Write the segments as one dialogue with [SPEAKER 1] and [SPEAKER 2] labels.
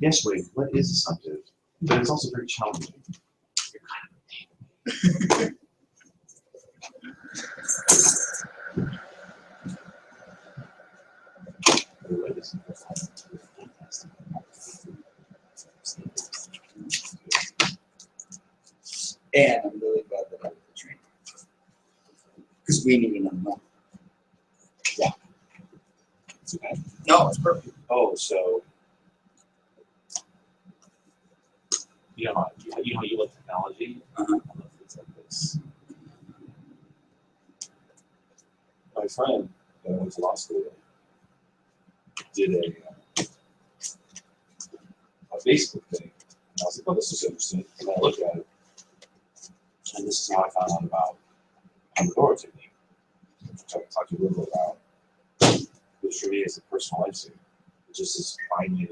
[SPEAKER 1] Yes, Wade, what is assumptive? But it's also very challenging. You're kind of
[SPEAKER 2] And I'm really glad that I was the trainer. Because we need another month.
[SPEAKER 1] Yeah. It's okay.
[SPEAKER 2] No, it's perfect.
[SPEAKER 1] Oh, so you love technology. I love things like this. My friend that I went to law school with did a Facebook thing. And I was like, oh, this is interesting. And I looked at it. And this is how I found out about Pomodoro technique, which I talked to you a little bit about, which for me is a personal life saving. It just is finding it.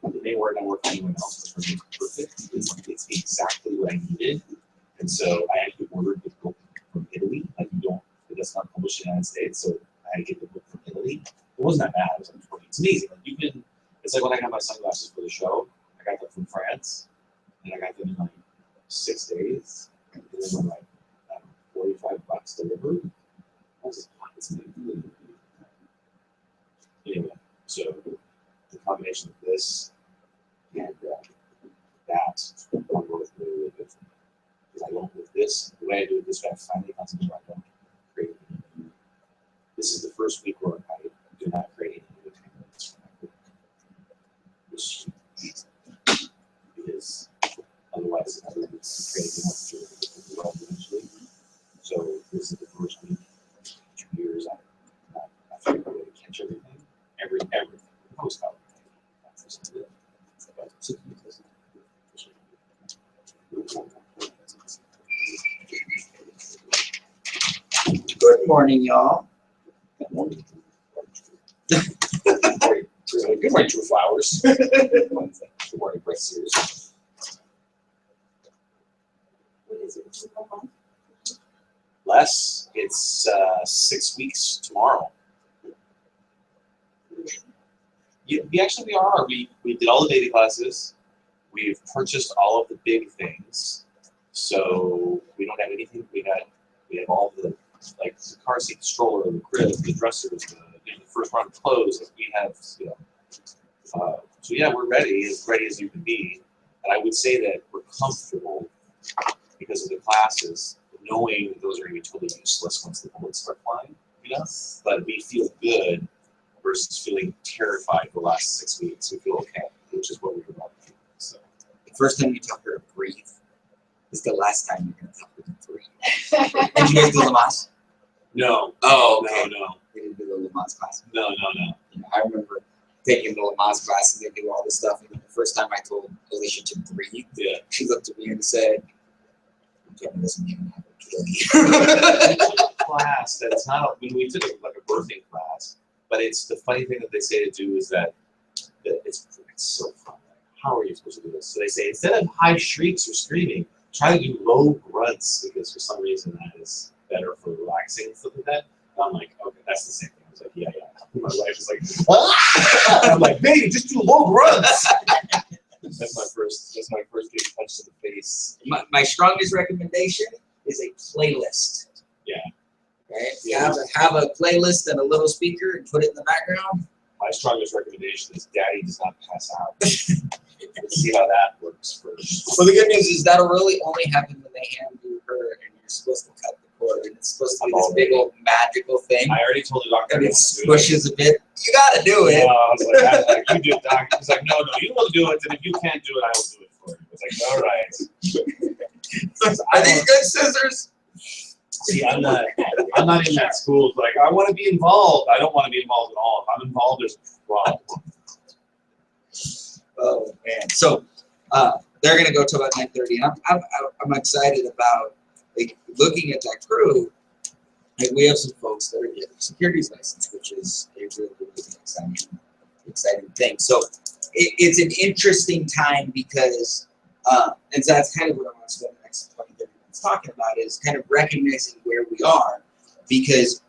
[SPEAKER 1] It may work, not work for anyone else, but for me it's perfect. It's exactly what I needed. And so I actually ordered the book from Italy. Like that's not published in the United States, so I had to get the book from Italy. It wasn't that bad. It was like 20. It's amazing. Like it's like when I got my sunglasses for the show. I got them from France, and I got them in like 6 days. And they were like $45 delivered. I was just, wow, it's really anyway, so the combination of this and that one was really, really good for me. Because I don't with this, the way I do it this way, I finally concentrate on don't create anything. This is the first week where I do not create any entanglements for my work. Because otherwise, I would create the world eventually. So this is the first week, 2 years, I figured out a way to catch everything. Everything. Most of everything.
[SPEAKER 2] Good morning, y'all.
[SPEAKER 1] Good morning. Good morning, True Flowers. Good morning, Brett Sears.
[SPEAKER 3] What is it? 2 more months?
[SPEAKER 1] Less. It's 6 weeks tomorrow. Yeah, we are. We did all the baby classes. We've purchased all of the big things. So we don't have anything. We have all the like the car seat, the stroller, the crib, the dressers, the first round of clothes. We have, so yeah, we're ready as you can be. And I would say that we're comfortable because of the classes, knowing those are going to be totally useless once the bullets start flying. But we feel good versus feeling terrified the last 6 weeks. We feel okay, which is what we were about to do. So
[SPEAKER 2] The first time you taught her to breathe is the last time you're going to tell her to breathe. Did you guys do Lamaze?
[SPEAKER 1] no.
[SPEAKER 2] Oh, okay.
[SPEAKER 1] No.
[SPEAKER 2] They didn't do the Lamaze class.
[SPEAKER 1] No.
[SPEAKER 2] You know, I remember taking the Lamaze class and they do all this stuff. And the first time I told Alicia to breathe,
[SPEAKER 1] Yeah.
[SPEAKER 2] she looked at me and said, "Kevin doesn't even have a kill."
[SPEAKER 1] Class that's not we took like a birthing class, but it's the funny thing that they say to do is that it's so fun. Like, how are you supposed to do this? So they say instead of high shrieks or screaming, try to do low grunts because for some reason that is better for relaxing and stuff like that. And I'm like, okay, that's the same thing. I was like, yeah. My wife is like, what? I'm like, baby, just do low grunts. That's my first getting punched in the face.
[SPEAKER 2] My strongest recommendation is a playlist.
[SPEAKER 1] Yeah.
[SPEAKER 2] Right?
[SPEAKER 1] Yeah.
[SPEAKER 2] Have a playlist and a little speaker and put it in the background.
[SPEAKER 1] My strongest recommendation is Daddy does not pass out. Let's see how that works first.
[SPEAKER 2] Well, the good news is that'll really only happen when they hand you her and you're supposed to cut the cord. And it's supposed to be this big old magical thing.
[SPEAKER 1] I already told the doctor.
[SPEAKER 2] And it squishes a bit. You gotta do it.
[SPEAKER 1] No, I was like, you do it, doc. He's like, no, you will do it. And if you can't do it, I will do it for you. It's like, all right.
[SPEAKER 2] Are these good scissors?
[SPEAKER 1] See, I'm not in that school. Like, I want to be involved. I don't want to be involved at all. If I'm involved, there's a problem.
[SPEAKER 2] Oh man! So they're gonna go till about 9:30, and I'm excited about like looking at that crew. Like, we have some folks that are getting securities license, which is a really, really exciting thing. So it's an interesting time because, and so that's kind of what I want to spend the next 20, 30 minutes talking about is kind of recognizing where we are, because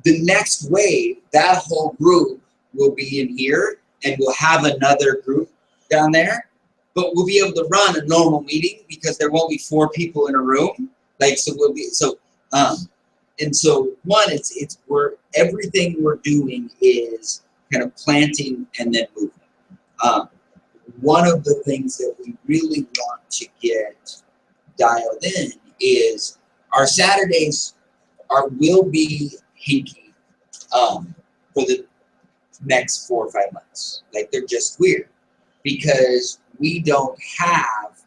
[SPEAKER 2] the next wave, that whole group will be in here, and we'll have another group down there, but we'll be able to run a normal meeting because there won't be 4 people in a room. Like, so we'll be, and so one, it's everything we're doing is kind of planting and then moving. One of the things that we really want to get dialed in is our Saturdays will be hinky for the next 4 or 5 months. Like, they're just weird because we don't have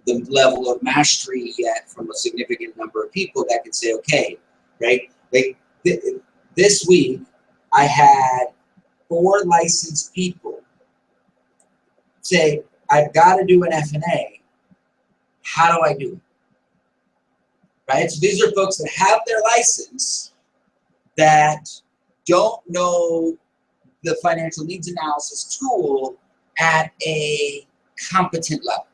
[SPEAKER 2] the level of mastery yet from a significant number of people that can say, okay, right? Like this week, I had 4 licensed people say, I've got to do an F&A. How do I do it? Right? So these are folks that have their license that don't know the financial needs analysis tool at a competent level.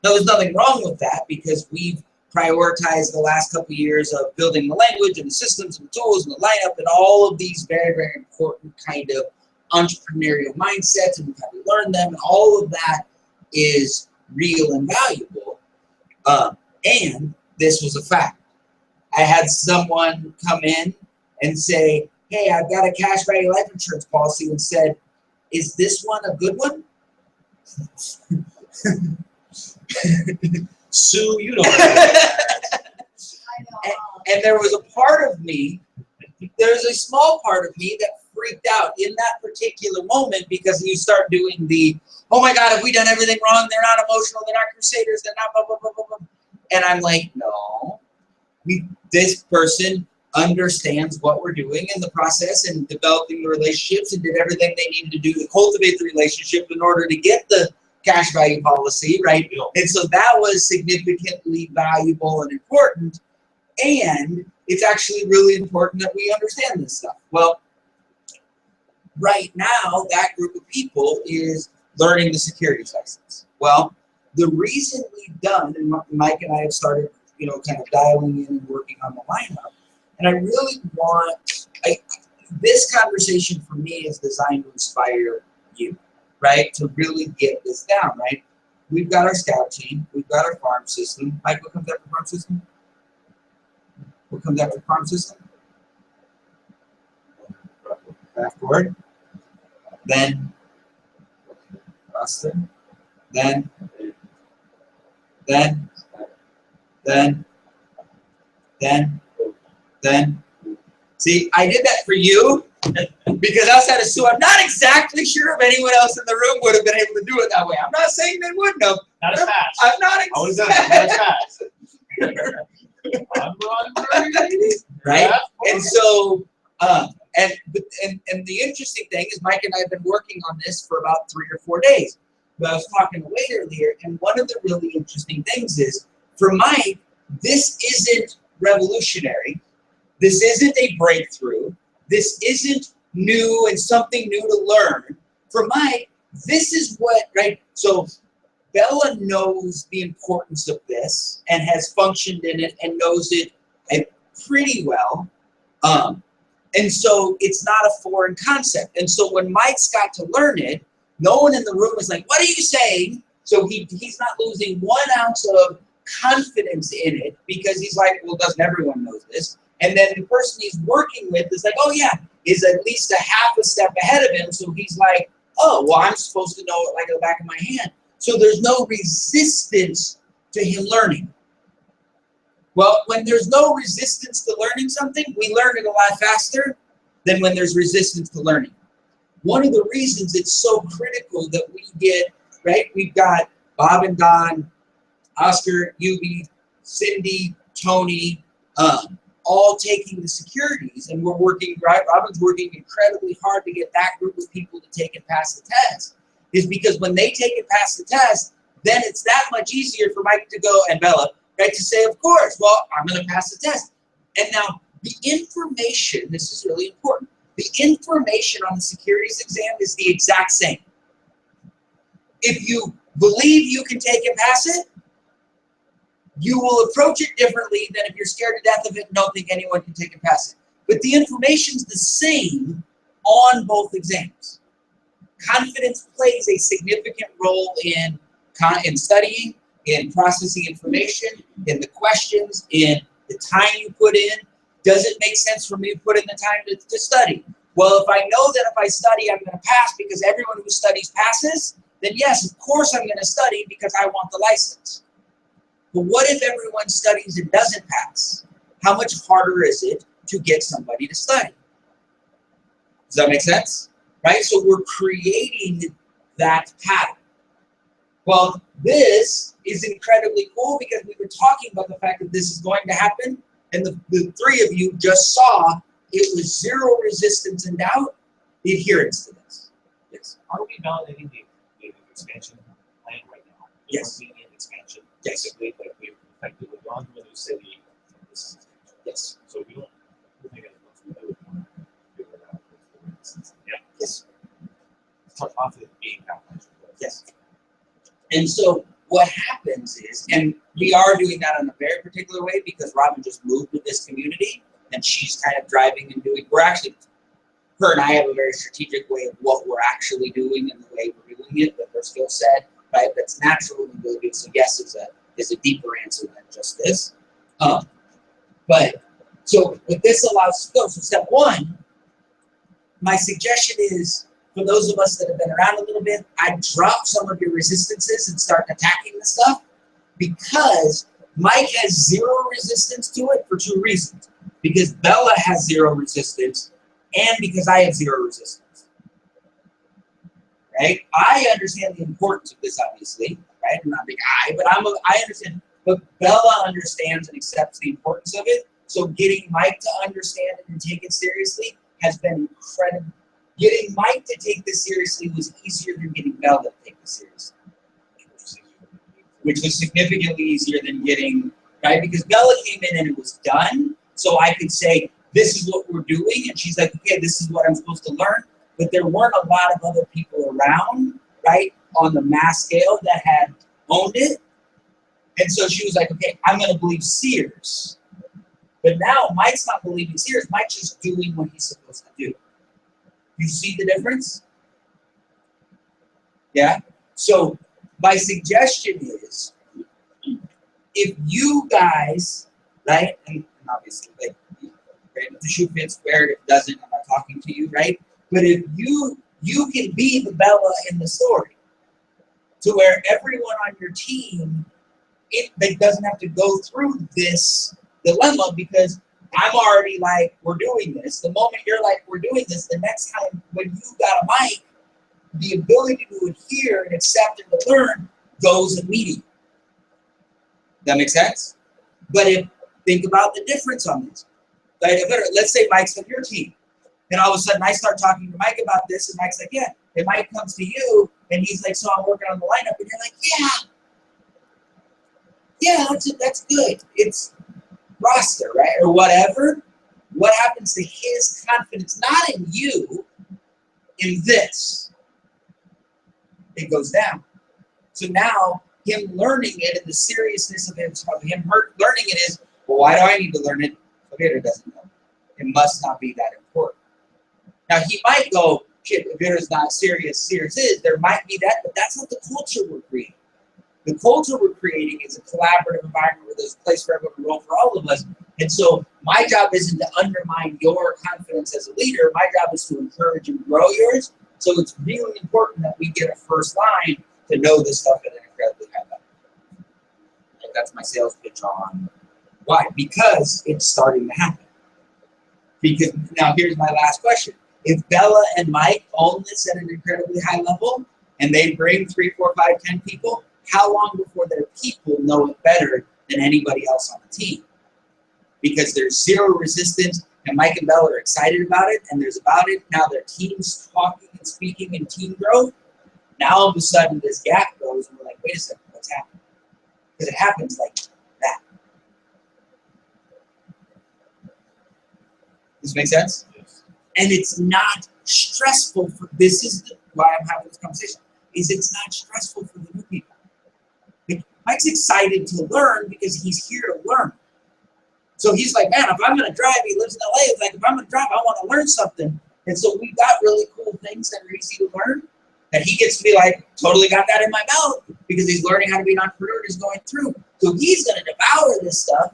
[SPEAKER 2] Now, there's nothing wrong with that because we've prioritized the last couple of years of building the language and the systems and the tools and the lineup and all of these very, very important kind of entrepreneurial mindsets, and we've had to learn them, and all of that is real and valuable. And this was a fact. I had someone come in and say, hey, I've got a cash value life insurance policy, and said, is this one a good one?
[SPEAKER 1] Sue, you don't know.
[SPEAKER 3] I know.
[SPEAKER 2] And there was a part of me, there's a small part of me that freaked out in that particular moment because you start doing the, oh my God, have we done everything wrong? They're not emotional, they're not crusaders, they're not blah, blah, blah, blah, blah. And I'm like, no, this person understands what we're doing in the process and developing the relationships and did everything they needed to do to cultivate the relationship in order to get the cash value policy, right? And so that was significantly valuable and important. And it's actually really important that we understand this stuff. Well, right now, that group of people is learning the securities license. Well, the reason we've done, and Mike and I have started, kind of dialing in and working on the lineup, and I really want, this conversation for me is designed to inspire you, right? To really get this down, right? We've got our scout team, we've got our farm system. Mike, what comes after farm system? What comes after farm system? Backward. Then Austin. Then. See, I did that for you because outside of Sue, I'm not exactly sure if anyone else in the room would have been able to do it that way. I'm not saying they wouldn't have.
[SPEAKER 1] Not as fast.
[SPEAKER 2] I'm not
[SPEAKER 1] I would have done it not as fast.
[SPEAKER 2] Right? And so, and the interesting thing is Mike and I have been working on this for about 3 or 4 days. But I was talking to Wade earlier, and one of the really interesting things is, for Mike, this isn't revolutionary. This isn't a breakthrough. This isn't new and something new to learn. For Mike, this is what, right? So Bella knows the importance of this and has functioned in it and knows it pretty well. And so it's not a foreign concept. And so when Mike's got to learn it, no one in the room is like, what are you saying? So he's not losing 1 ounce of confidence in it because he's like, well, doesn't everyone know this? And then the person he's working with is like, oh yeah, is at least a half a step ahead of him. So he's like, oh, well, I'm supposed to know it like the back of my hand. So there's no resistance to him learning. Well, when there's no resistance to learning something, we learn it a lot faster than when there's resistance to learning. One of the reasons it's so critical that we get, right, we've got Bob and Don, Oscar, Yubi, Cindy, Tony, all taking the securities, and we're working, right, Robin's working incredibly hard to get that group of people to take and pass the test, is because when they take and pass the test, then it's that much easier for Mike to go, and Bella, right, to say, of course, well, I'm going to pass the test. And now the information, this is really important, the information on the securities exam is the exact same. If you believe you can take and pass it, you will approach it differently than if you're scared to death of it and don't think anyone can take and pass it. But the information's the same on both exams. Confidence plays a significant role in studying, in processing information, in the questions, in the time you put in. Does it make sense for me to put in the time to study? Well, if I know that if I study, I'm going to pass because everyone who studies passes, then yes, of course I'm going to study because I want the license. But what if everyone studies and doesn't pass? How much harder is it to get somebody to study? Does that make sense? Right? So we're creating that pattern. Well, this is incredibly cool because we were talking about the fact that this is going to happen, and the three of you just saw it was zero resistance and doubt, the adherence to this. Yes.
[SPEAKER 1] Are we validating the expansion plan right now? The
[SPEAKER 2] Yes.
[SPEAKER 1] Armenian expansion.
[SPEAKER 2] Yes.
[SPEAKER 1] Basically, like we've effectively gone to a new city. This is expansion.
[SPEAKER 2] Yes.
[SPEAKER 1] So we don't. We think it's what we do. We want to figure it out. Yeah.
[SPEAKER 2] Yes.
[SPEAKER 1] Start off with being calculation.
[SPEAKER 2] Yes. And so what happens is, and we are doing that in a very particular way because Robin just moved to this community and she's kind of driving and doing, her and I have a very strategic way of what we're actually doing and the way we're doing it with her skill set, right? That's natural and good. So yes, is a deeper answer than just this. But so what this allows us to go, so step one, my suggestion is, for those of us that have been around a little bit, I'd drop some of your resistances and start attacking the stuff because Mike has zero resistance to it for two reasons. Because Bella has zero resistance and because I have zero resistance. Right? I understand the importance of this, obviously. Right? I'm not a big I, but I understand. But Bella understands and accepts the importance of it. So getting Mike to understand it and take it seriously has been incredible. Getting Mike to take this seriously was easier than getting Bella to take this seriously. Which was significantly easier than getting, right? Because Bella came in and it was done. So I could say, this is what we're doing. And she's like, okay, this is what I'm supposed to learn. But there weren't a lot of other people around, right, on the mass scale that had owned it. And so she was like, okay, I'm going to believe Sears. But now Mike's not believing Sears. Mike's just doing what he's supposed to do. You see the difference? Yeah? So my suggestion is, if you guys, right, and obviously, like, right, if the shoe fits, wear it. If it doesn't, I'm not talking to you, right? But if you can be the Bella in the story, to where everyone on your team, they doesn't have to go through this dilemma because I'm already like, we're doing this. The moment you're like, we're doing this, the next time when you got a mic, the ability to adhere and accept and to learn goes immediately. That makes sense? But think about the difference on this. Like, let's say Mike's on your team. And all of a sudden I start talking to Mike about this and Mike's like, yeah. And Mike comes to you and he's like, so I'm working on the lineup. And you're like, yeah, that's good. It's roster, right? Or whatever. What happens to his confidence? Not in you, in this. It goes down. So now him learning it and the seriousness of him learning it is, well, why do I need to learn it? Vader doesn't know. It must not be that important. Now he might go, shit, if Vader's not serious, Sears is. There might be that, but that's not the culture we're creating. The culture we're creating is a collaborative environment where there's a place for everyone to roll for all of us. And so my job isn't to undermine your confidence as a leader. My job is to encourage and grow yours. So it's really important that we get a first line to know this stuff at an incredibly high level. And that's my sales pitch on why. Because it's starting to happen. Because now here's my last question. If Bella and Mike own this at an incredibly high level and they bring 3, 4, 5, 10 people, how long before their people know it better than anybody else on the team? Because there's zero resistance and Mike and Bella are excited about it and there's about it. Now their team's talking and speaking in team growth. Now all of a sudden this gap goes and we're like, wait a second, what's happening? Because it happens like that. Does this make sense?
[SPEAKER 1] Yes.
[SPEAKER 2] And it's not stressful this is why I'm having this conversation, is it's not stressful for the new people. Like, Mike's excited to learn because he's here to learn. So he's like, man, if I'm going to drive, he lives in LA, it's like, if I'm going to drive, I want to learn something. And so we've got really cool things that are easy to learn. that he gets to be like, totally got that in my belt because he's learning how to be an entrepreneur. He's going through. So he's going to devour this stuff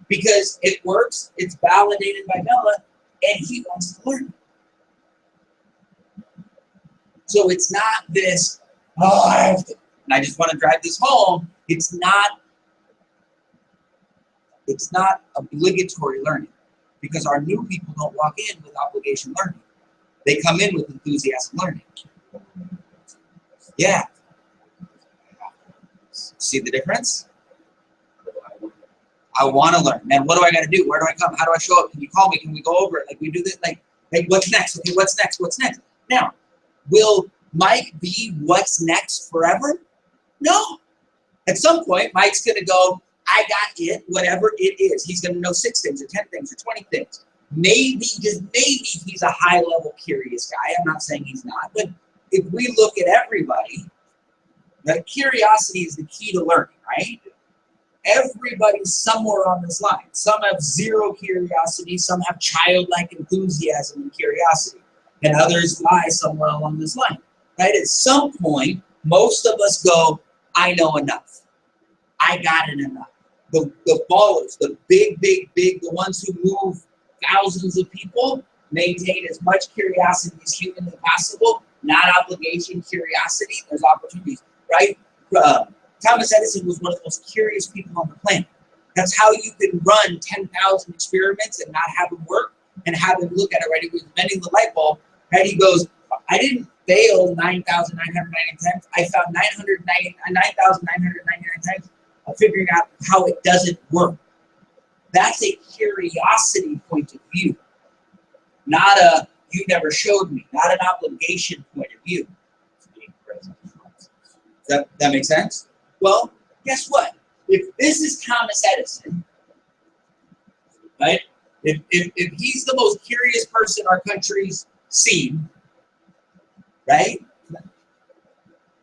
[SPEAKER 2] because it works. It's validated by Bella, and he wants to learn. So it's not this, oh, I have to, and I just want to drive this home. It's not obligatory learning because our new people don't walk in with obligation learning. They come in with enthusiasm learning. Yeah. See the difference? I want to learn. Man, what do I got to do? Where do I come? How do I show up? Can you call me? Can we go over it? Like we do this? Like what's next? Okay, what's next? What's next? Now, will Mike be what's next forever? No. At some point, Mike's going to go, I got it, whatever it is. He's going to know 6 things or 10 things or 20 things. Maybe, just maybe, he's a high-level curious guy. I'm not saying he's not. But if we look at everybody, that curiosity is the key to learning, right? Everybody's somewhere on this line. Some have zero curiosity. Some have childlike enthusiasm and curiosity. And others lie somewhere along this line, right? At some point, most of us go, I know enough. I got it enough. The ballers, the big, the ones who move thousands of people, maintain as much curiosity as humanly possible, not obligation, curiosity. There's opportunities, right? Thomas Edison was one of the most curious people on the planet. That's how you can run 10,000 experiments and not have them work and have him look at it, right? He was inventing the light bulb, right? He goes, I didn't fail 9,999 times. I found 9,999 times of figuring out how it doesn't work. That's a curiosity point of view, not a you never showed me, not an obligation point of view. Does that make sense? Well, guess what? If this is Thomas Edison, right? If he's the most curious person our country's seen, right?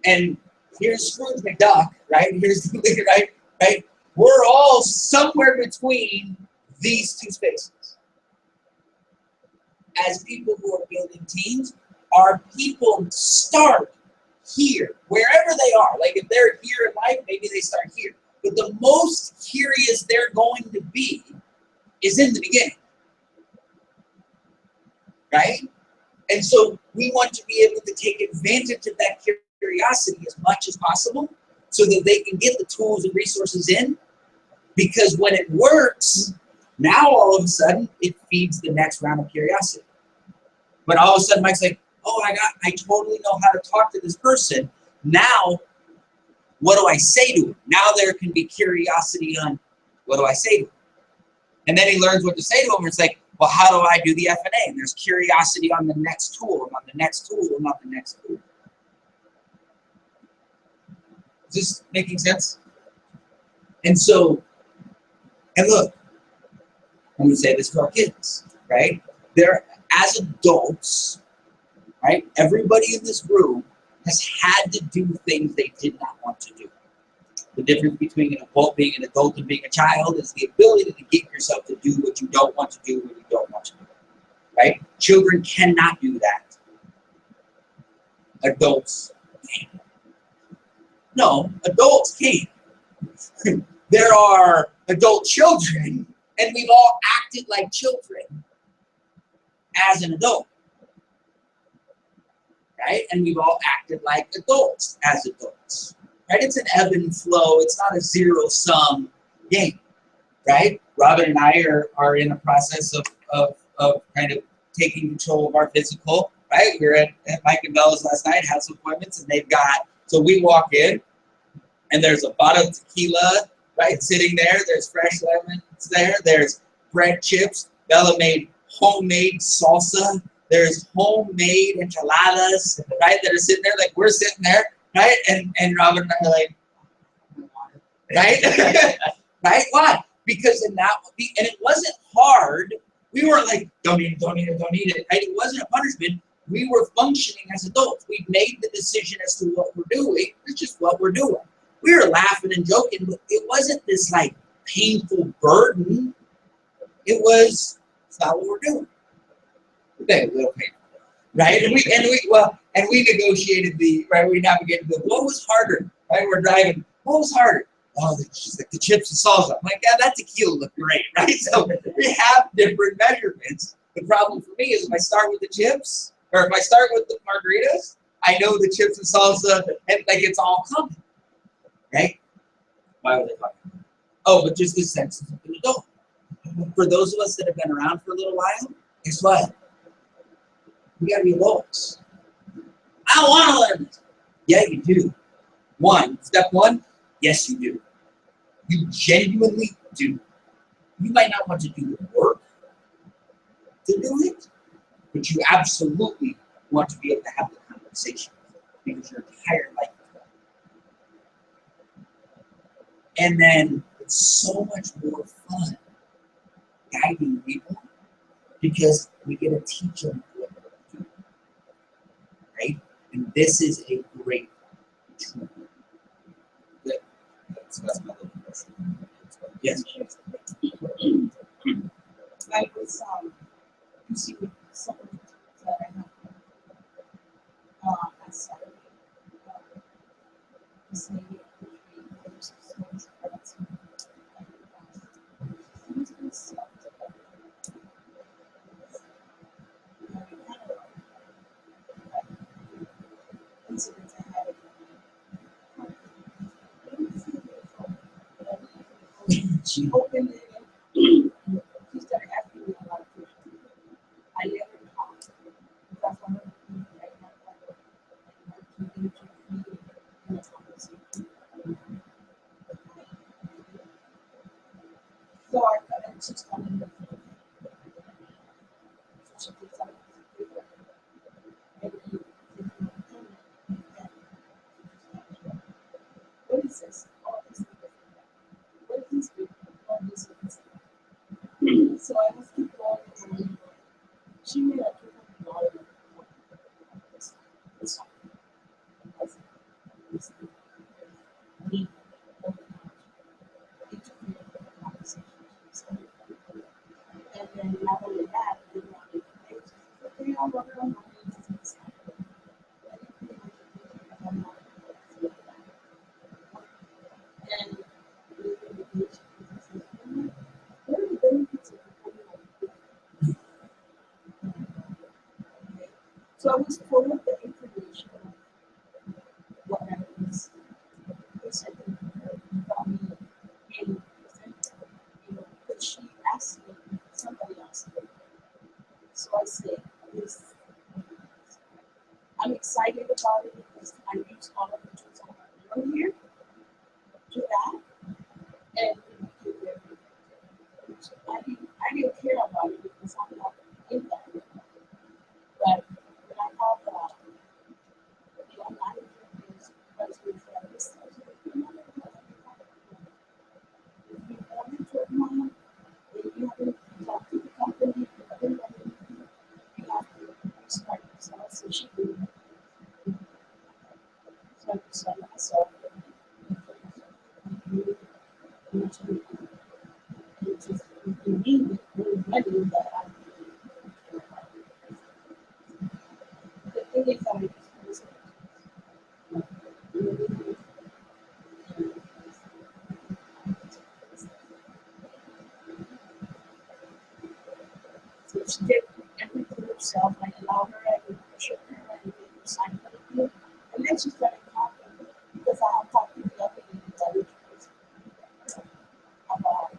[SPEAKER 2] And here's Scrooge McDuck, right? Here's the right? We're all somewhere between these two spaces. As people who are building teams, our people start here, wherever they are. Like if they're here in life, maybe they start here. But the most curious they're going to be is in the beginning, right? And so we want to be able to take advantage of that curiosity as much as possible so that they can get the tools and resources in. Because when it works, now all of a sudden it feeds the next round of curiosity. When all of a sudden Mike's like, oh, I totally know how to talk to this person. Now, what do I say to him? Now there can be curiosity on what do I say to him? And then he learns what to say to him. And it's like, well, how do I do the F&A? And there's curiosity on the next tool, and on the next tool, and on the next tool. Is this making sense? And so, and look, I'm going to say this to our kids, right? They're, as adults, right? Everybody in this room has had to do things they did not want to do. The difference between an adult being an adult and being a child is the ability to get yourself to do what you don't want to do when you don't want to do, right? Children cannot do that. Adults can. No, adults can't. There are adult children, and we've all acted like children as an adult, right? And we've all acted like adults as adults, right? It's an ebb and flow. It's not a zero-sum game, right? Robin and I are in a process of kind of taking control of our physical, right? We were at Mike and Bella's last night, had some appointments, and they've got, so we walk in, and there's a bottle of tequila, right, sitting there. There's fresh lemons there. There's bread chips. Bella made homemade salsa. There's homemade enchiladas, right, that are sitting there. Like, we're sitting there, right? And Robin and I are like, right? Right? Why? Because in that, and it wasn't hard. We weren't like, don't eat it, don't eat it, don't eat it. Right? It wasn't a punishment. We were functioning as adults. We made the decision as to what we're doing. It's just what we're doing. We were laughing and joking, but it wasn't this like painful burden. It was, it's not what we're doing. Okay, a little painful, right? And we negotiated we navigated what was harder, right? We're driving, what was harder? Oh, she's like the chips and salsa. I'm like, yeah, that tequila looked great, right? So we have different measurements. The problem for me is if I start with the chips, or if I start with the margaritas, I know the chips and salsa, and like it's all coming, right?
[SPEAKER 1] Why were they talking?
[SPEAKER 2] Oh, but just the sense of an adult. For those of us that have been around for a little while, guess what? We gotta be adults. I don't want to learn this. Yeah, you do. Step one, yes, you do. You genuinely do. You might not want to do the work to do it, but you absolutely want to be able to have the conversation because your entire life is done. And then it's so much more fun guiding people because we get to teach them what to do, right? And this is a great tool.
[SPEAKER 1] That's my little question.
[SPEAKER 2] Yes.
[SPEAKER 3] I was, you see with some of the tools that I have, on Saturday, this lady, there's so much credits. Who's been stuck to incidents I had. She opened it and she started asking me a lot of questions. I let her talk. That's one of the things that I have to engage in a conversation. So I thought I just wanted to she did something. What is this? All this. What is this? All this. So I was keep going and she made a $200 this me it took me a conversation. And then not only that, they wanted to pay. Okay, I'll work on my business. And what are the benefits of becoming a so I was told the information of what happens. They said about me in but she asked me, somebody asked me. So I said, this. I'm excited about it because I use all of the tools I have here to that. And I didn't care about it because I'm not in that. But when I have the online interviews, because with this, if you wanted to admire, if you haven't talked to the company, you haven't done anything, you have to restart yourself. So she did. So I decided myself. Which is indeed really ready that I the thing is that I just so she did everything herself. I allowed her, I would push her, I would sign everything. And then she started talking because I had talked to the other lady that was about,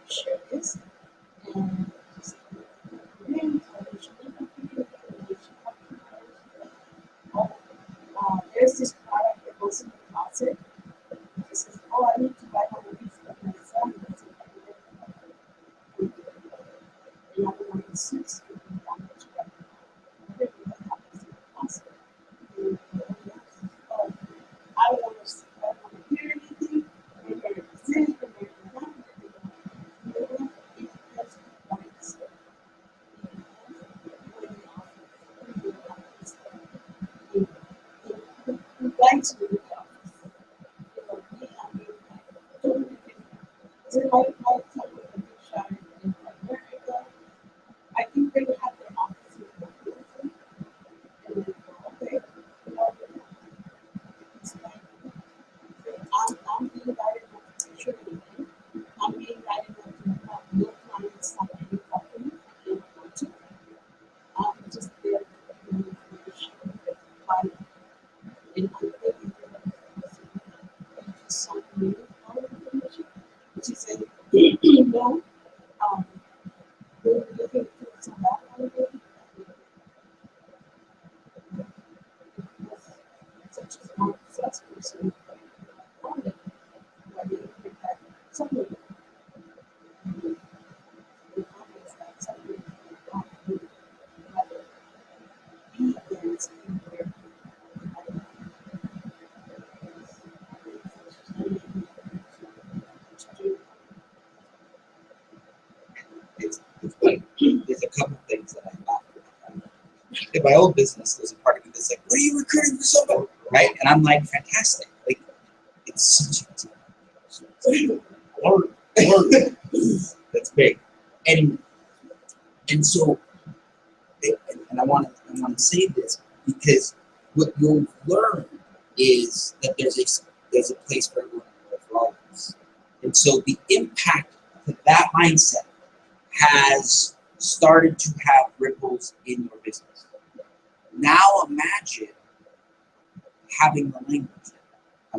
[SPEAKER 3] share this. And just really she didn't there's this product that goes in the closet. She says, oh, I need to buy one of these for my son. And I want the suits to be damaged. I don't want to hear anything. And then it's this, and then it's that. Thanks for the I think they would have their offices. on that holiday, such as one salesperson, holiday, where they think that somebody the comments that somebody want to do, whether he is in their
[SPEAKER 2] It's funny. There's a couple things that I thought. In my old business, there's a part of me that's like, "What are you recruiting for somebody?" Right? And I'm like, "Fantastic! Like, it's such a word. That's big." And so, and I want to say this because what you'll learn is that there's a place for everyone for all of us. And so the impact to that mindset has started to have ripples in your business. Now imagine having the language,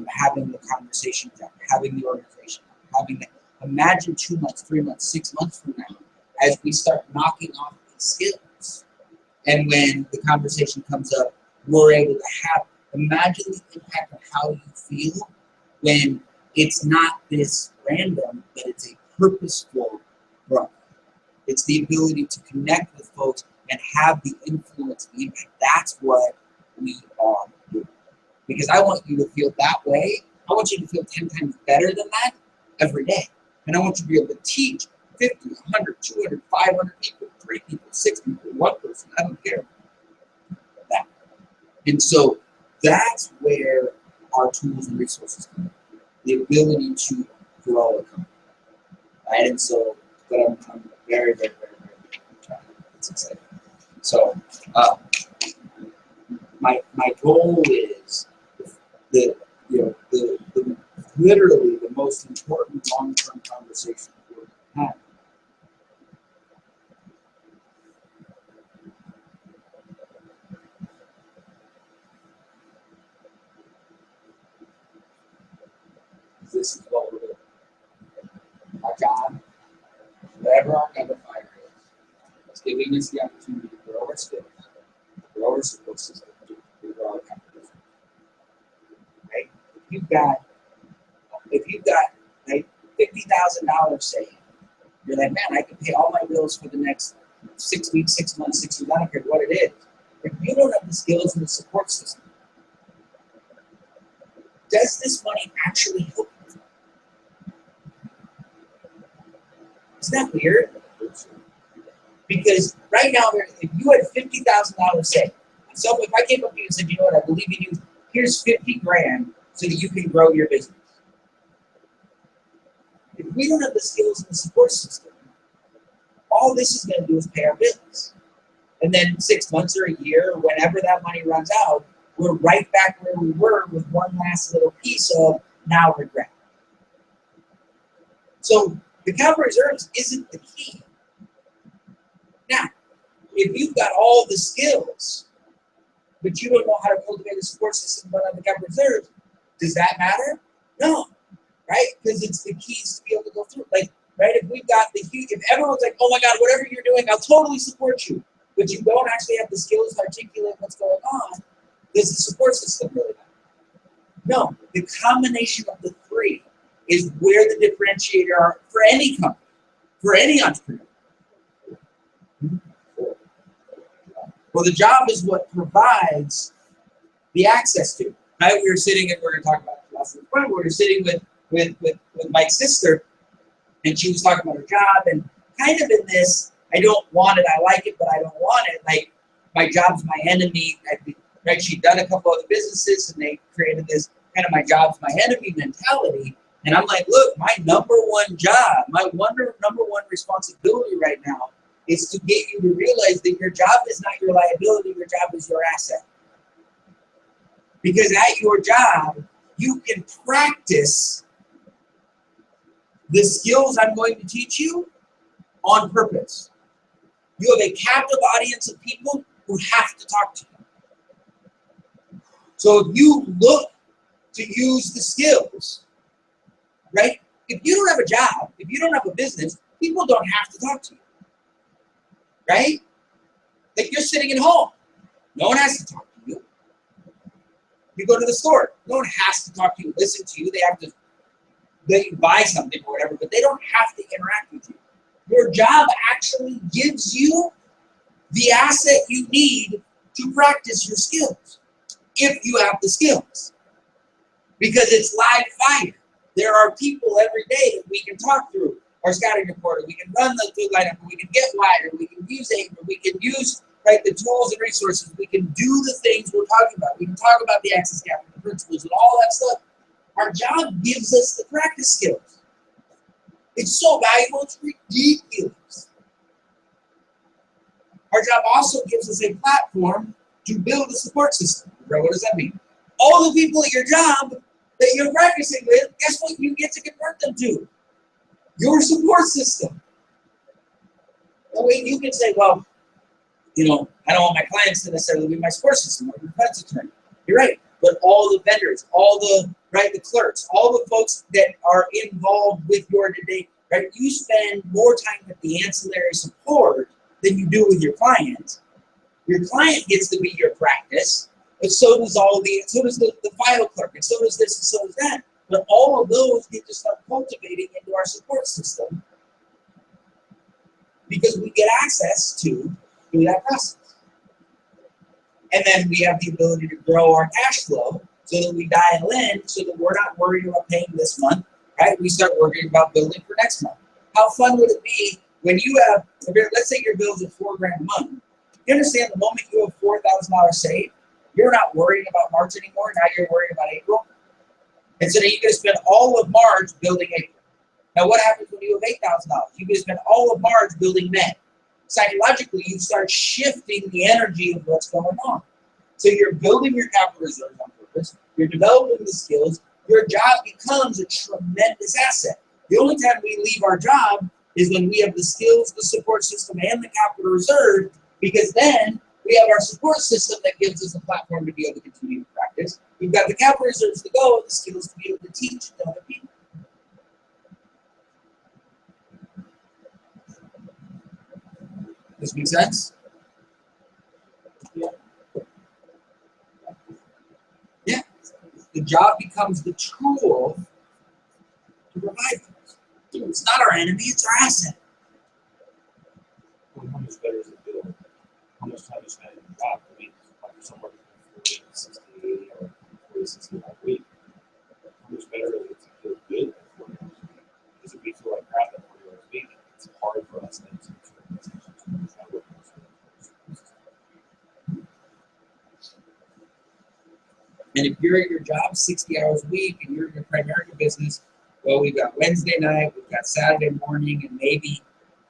[SPEAKER 2] having the conversation, having the organization, having that. Imagine 2 months, 3 months, 6 months from now, as we start knocking off these skills. And when the conversation comes up, we're able to have, imagine the impact of how you feel when it's not this random, but it's a purposeful growth. It's the ability to connect with folks and have the influence, the impact. That's what we are doing. Because I want you to feel that way. I want you to feel 10 times better than that every day. And I want you to be able to teach 50, 100, 200, 500 people, 3 people, 6 people, 1 person, I don't care. That. And so that's where our tools and resources come in. The ability to grow a company. Right? And so but I'm very, very, very, very it's exciting. So my goal is the literally the most important long-term conversation we're going to have. This is what we're doing. Our job, whatever our identifier is giving us the opportunity to grow our skills, grow our support system, to grow our company. Right? If you've got like $50,000 saved, you're like, man, I can pay all my bills for the next 6 weeks, 6 months, 6 years, I don't care what it is. If you don't have the skills and the support system, does this money actually help you? Isn't that weird? Because right now, if you had $50,000 saved, so if I came up to you and said, you know what, I believe in you, here's 50 grand so that you can grow your business. If we don't have the skills and the support system, all this is going to do is pay our bills. And then 6 months or a year, or whenever that money runs out, we're right back where we were with one last little piece of now regret. So the account reserves isn't the key. Now, if you've got all the skills, but you don't know how to cultivate a support system but on the account reserves, does that matter? No, right? Because it's the keys to be able to go through. Like, right? If we've got the huge, if everyone's like, oh my God, whatever you're doing, I'll totally support you, but you don't actually have the skills to articulate what's going on, does the support system really matter? No, the combination of the three is where the differentiator are for any company, for any entrepreneur. Well, the job is what provides the access to. Right? We were sitting, and we're going to talk about last week. We were sitting with Mike's sister, and she was talking about her job, and kind of in this, I don't want it, I like it, but I don't want it. Like, my job's my enemy. Right? She'd done a couple other businesses, and they created this kind of my job's my enemy mentality. And I'm like, look, my number one job, my number one responsibility right now is to get you to realize that your job is not your liability, your job is your asset. Because at your job, you can practice the skills I'm going to teach you on purpose. You have a captive audience of people who have to talk to you. So if you look to use the skills, right? If you don't have a job, if you don't have a business, people don't have to talk to you. right? Like you're sitting at home. No one has to talk to you. You go to the store. No one has to talk to you, listen to you. They have to let you buy something or whatever, but they don't have to interact with you. Your job actually gives you the asset you need to practice your skills, if you have the skills. Because it's live fire. There are people every day that we can talk through our scouting reporter. We can run the food lineup, we can get wider, we can use AIM, we can use the tools and resources. We can do the things we're talking about. We can talk about the access gap and the principles and all that stuff. Our job gives us the practice skills. It's so valuable, it's ridiculous. Our job also gives us a platform to build a support system. What does that mean? All the people at your job that you're practicing with, guess what you get to convert them to? Your support system. That way you can say, well, I don't want my clients to necessarily be my support system or my defense attorney. You're right. But all the vendors, all the clerks, all the folks that are involved with your today, you spend more time with the ancillary support than you do with your client. Your client gets to be your practice, but so does the file clerk, and so does this, and so does that. But all of those get to start cultivating into our support system because we get access to do that process. And then we have the ability to grow our cash flow so that we dial in so that we're not worried about paying this month, We start worrying about building for next month. How fun would it be when you have, let's say your bill's at $4,000 a month. You understand the moment you have $4,000 saved, you're not worrying about March anymore. Now you're worrying about April. And so then you're going to spend all of March building April. Now what happens when you have $8,000? You're going to spend all of March building May. Psychologically, you start shifting the energy of what's going on. So you're building your capital reserves on purpose. You're developing the skills. Your job becomes a tremendous asset. The only time we leave our job is when we have the skills, the support system, and the capital reserve, because then we have our support system that gives us a platform to be able to continue to practice. We've got the capital reserves to go, and the skills to be able to teach to other people. Does this make sense? Yeah. The job becomes the tool to provide things. It's not our enemy, it's our asset.
[SPEAKER 1] How much better is it build? How much time you spend in the job a week? Like somewhere between 40, 60, 80, or 40, 60 a week. How much better is it to feel good at 40 hours a week? Because if we feel like crap at 40 hours a week, it's hard for us then to
[SPEAKER 2] And if you're at your job 60 hours a week and you're in your primary business, well, we've got Wednesday night, we've got Saturday morning, and maybe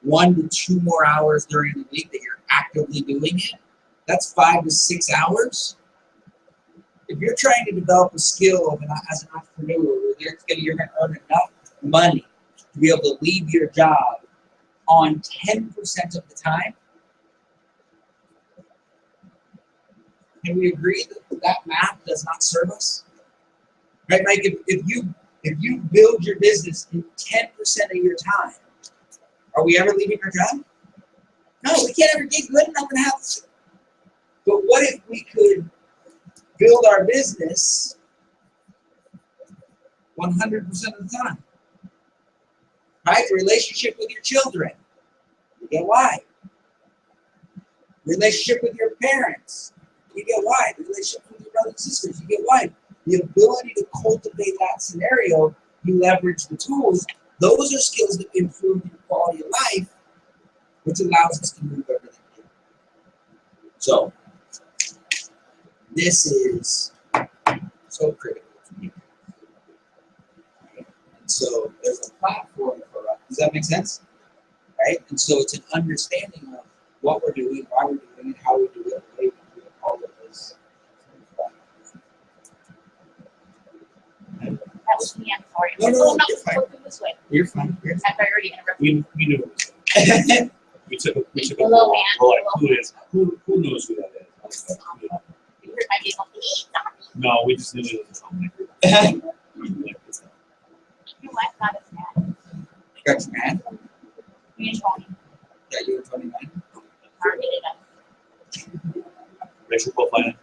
[SPEAKER 2] 1 to 2 more hours during the week that you're actively doing it. That's 5 to 6 hours. If you're trying to develop a skill as an entrepreneur, where you're going to earn enough money to be able to leave your job on 10% of the time, can we agree that math does not serve us? Right, Mike? If you build your business in 10% of your time, are we ever leaving our job? No, we can't ever get good enough and have. But what if we could build our business 100% of the time? Right? The relationship with your children, you get why. Relationship with your parents, you get why. The relationship with your brothers and sisters, you get why. The ability to cultivate that scenario, you leverage the tools. Those are skills that improve your quality of life, which allows us to move everything. So, this is so critical to me. And so, there's a platform for us. Does that make sense? Right? And so, it's an understanding of what we're doing, why we're doing it, how we do it, the way we do it, all of this.
[SPEAKER 3] That was me, I'm sorry.
[SPEAKER 2] No, you're fine.
[SPEAKER 3] Go through this way.
[SPEAKER 2] You're fine. You're fine.
[SPEAKER 3] I've already interrupted.
[SPEAKER 1] We knew it was we took a
[SPEAKER 3] Hello, man.
[SPEAKER 1] we're like, who is who knows who that is?
[SPEAKER 3] You heard my vehicle.
[SPEAKER 1] No, we just knew it was a filmmaker.
[SPEAKER 3] Your wife got us mad.
[SPEAKER 2] Got you mad?
[SPEAKER 3] Me and Tony.
[SPEAKER 2] Yeah, you were 29.
[SPEAKER 3] targeted us.
[SPEAKER 1] Racial profiling.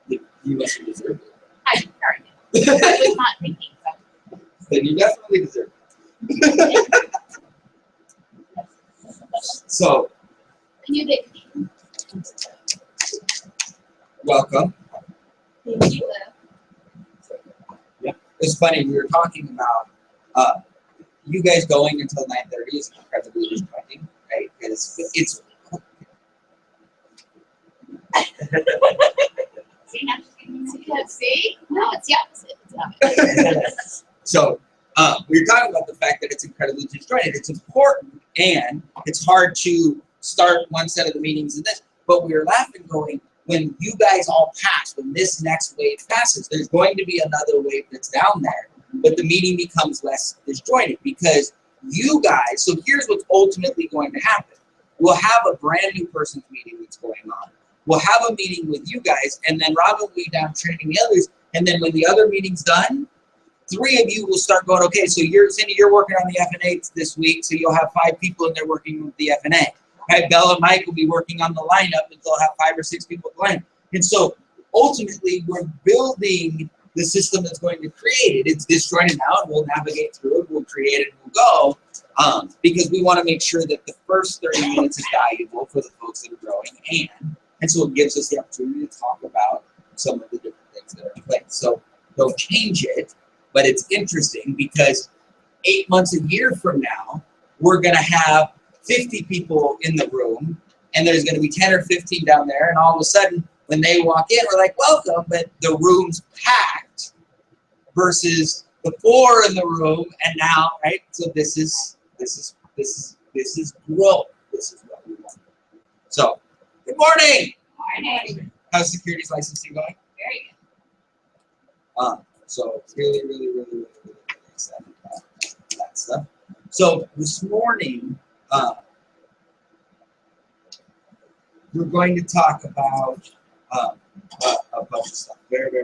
[SPEAKER 2] You must have deserved it.
[SPEAKER 3] I targeted. I was not thinking so.
[SPEAKER 2] Then you definitely deserve it. So,
[SPEAKER 3] You did.
[SPEAKER 2] welcome.
[SPEAKER 3] Thank you.
[SPEAKER 2] It's funny, we were talking about you guys going until 9:30 is incredibly disappointing, right? Because it's
[SPEAKER 3] See, now she's giving me see? No, it's the opposite. It's the opposite.
[SPEAKER 2] so we were talking about the fact that it's incredibly disjointed. It's important and it's hard to start one set of the meetings in this, but we were laughing going, when you guys all pass, when this next wave passes, there's going to be another wave that's down there, but the meeting becomes less disjointed because you guys, so here's what's ultimately going to happen. We'll have a brand new person's meeting that's going on. We'll have a meeting with you guys, and then Robin will be down training the others, and then when the other meeting's done, 3 of you will start going, okay, so Cindy, you're working on the F&A this week, so you'll have 5 people in there working with the F&A. Right? Bella and Mike will be working on the lineup, and they'll have 5 or 6 people at the lineup. And so ultimately, we're building the system that's going to create it. It's disjointed now, and we'll navigate through it, we'll create it, and we'll go, because we want to make sure that the first 30 minutes is valuable for the folks that are growing, and so it gives us the opportunity to talk about some of the different things that are in place. So don't change it, but it's interesting because 8 months, a year from now, we're going to have 50 people in the room, and there's going to be 10 or 15 down there, and all of a sudden, when they walk in, we're like, welcome, but the room's packed versus the 4 in the room, and now, right? So this is growth. This is what we want. So, good morning.
[SPEAKER 3] Morning.
[SPEAKER 2] How's securities licensing going?
[SPEAKER 3] Very good.
[SPEAKER 2] So really excited about that stuff. So this morning, we're going to talk about a bunch of stuff. Very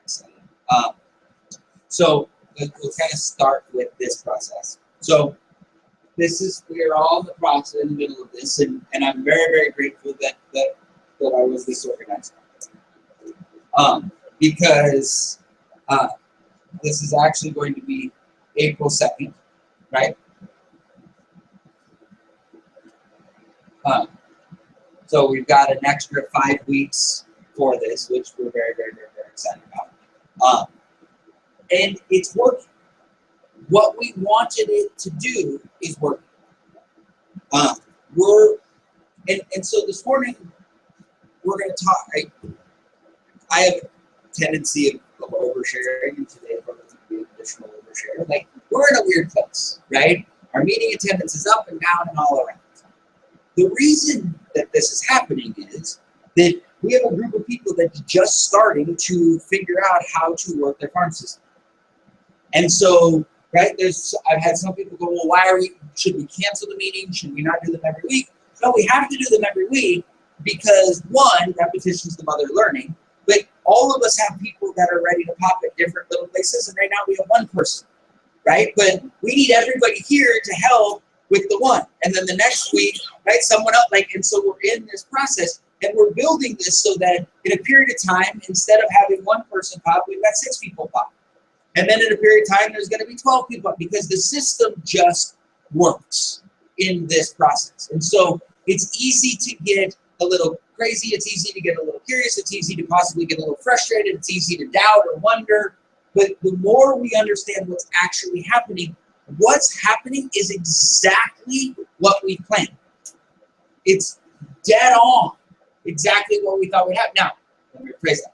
[SPEAKER 2] excited. So we'll kind of start with this process. So we are all in the process, in the middle of this, and I'm very grateful that I was this organized. Because this is actually going to be April 2nd, right? So we've got an extra 5 weeks for this, which we're very excited about. And it's working. What we wanted it to do is working. And so this morning, we're going to talk. I have a tendency of oversharing, and today we're going to be additional overshare. Like, we're in a weird place, right? Our meeting attendance is up and down and all around. The reason that this is happening is that we have a group of people that's just starting to figure out how to work their farm system. And so, right, I've had some people go, well, should we cancel the meeting? Should we not do them every week? No, we have to do them every week because, one, repetition is the mother of learning, but all of us have people that are ready to pop at different little places, and right now we have one person, right? But we need everybody here to help with the one. And then the next week, right, someone else, and so we're in this process, and we're building this so that in a period of time, instead of having one person pop, we've got 6 people pop. And then in a period of time, there's going to be 12 people pop, because the system just works in this process. And so it's easy to get a little crazy, it's easy to get a little curious, it's easy to possibly get a little frustrated, it's easy to doubt or wonder, but the more we understand what's actually happening, what's happening is exactly what we planned. It's dead on, exactly what we thought would happen. Now, let me rephrase that.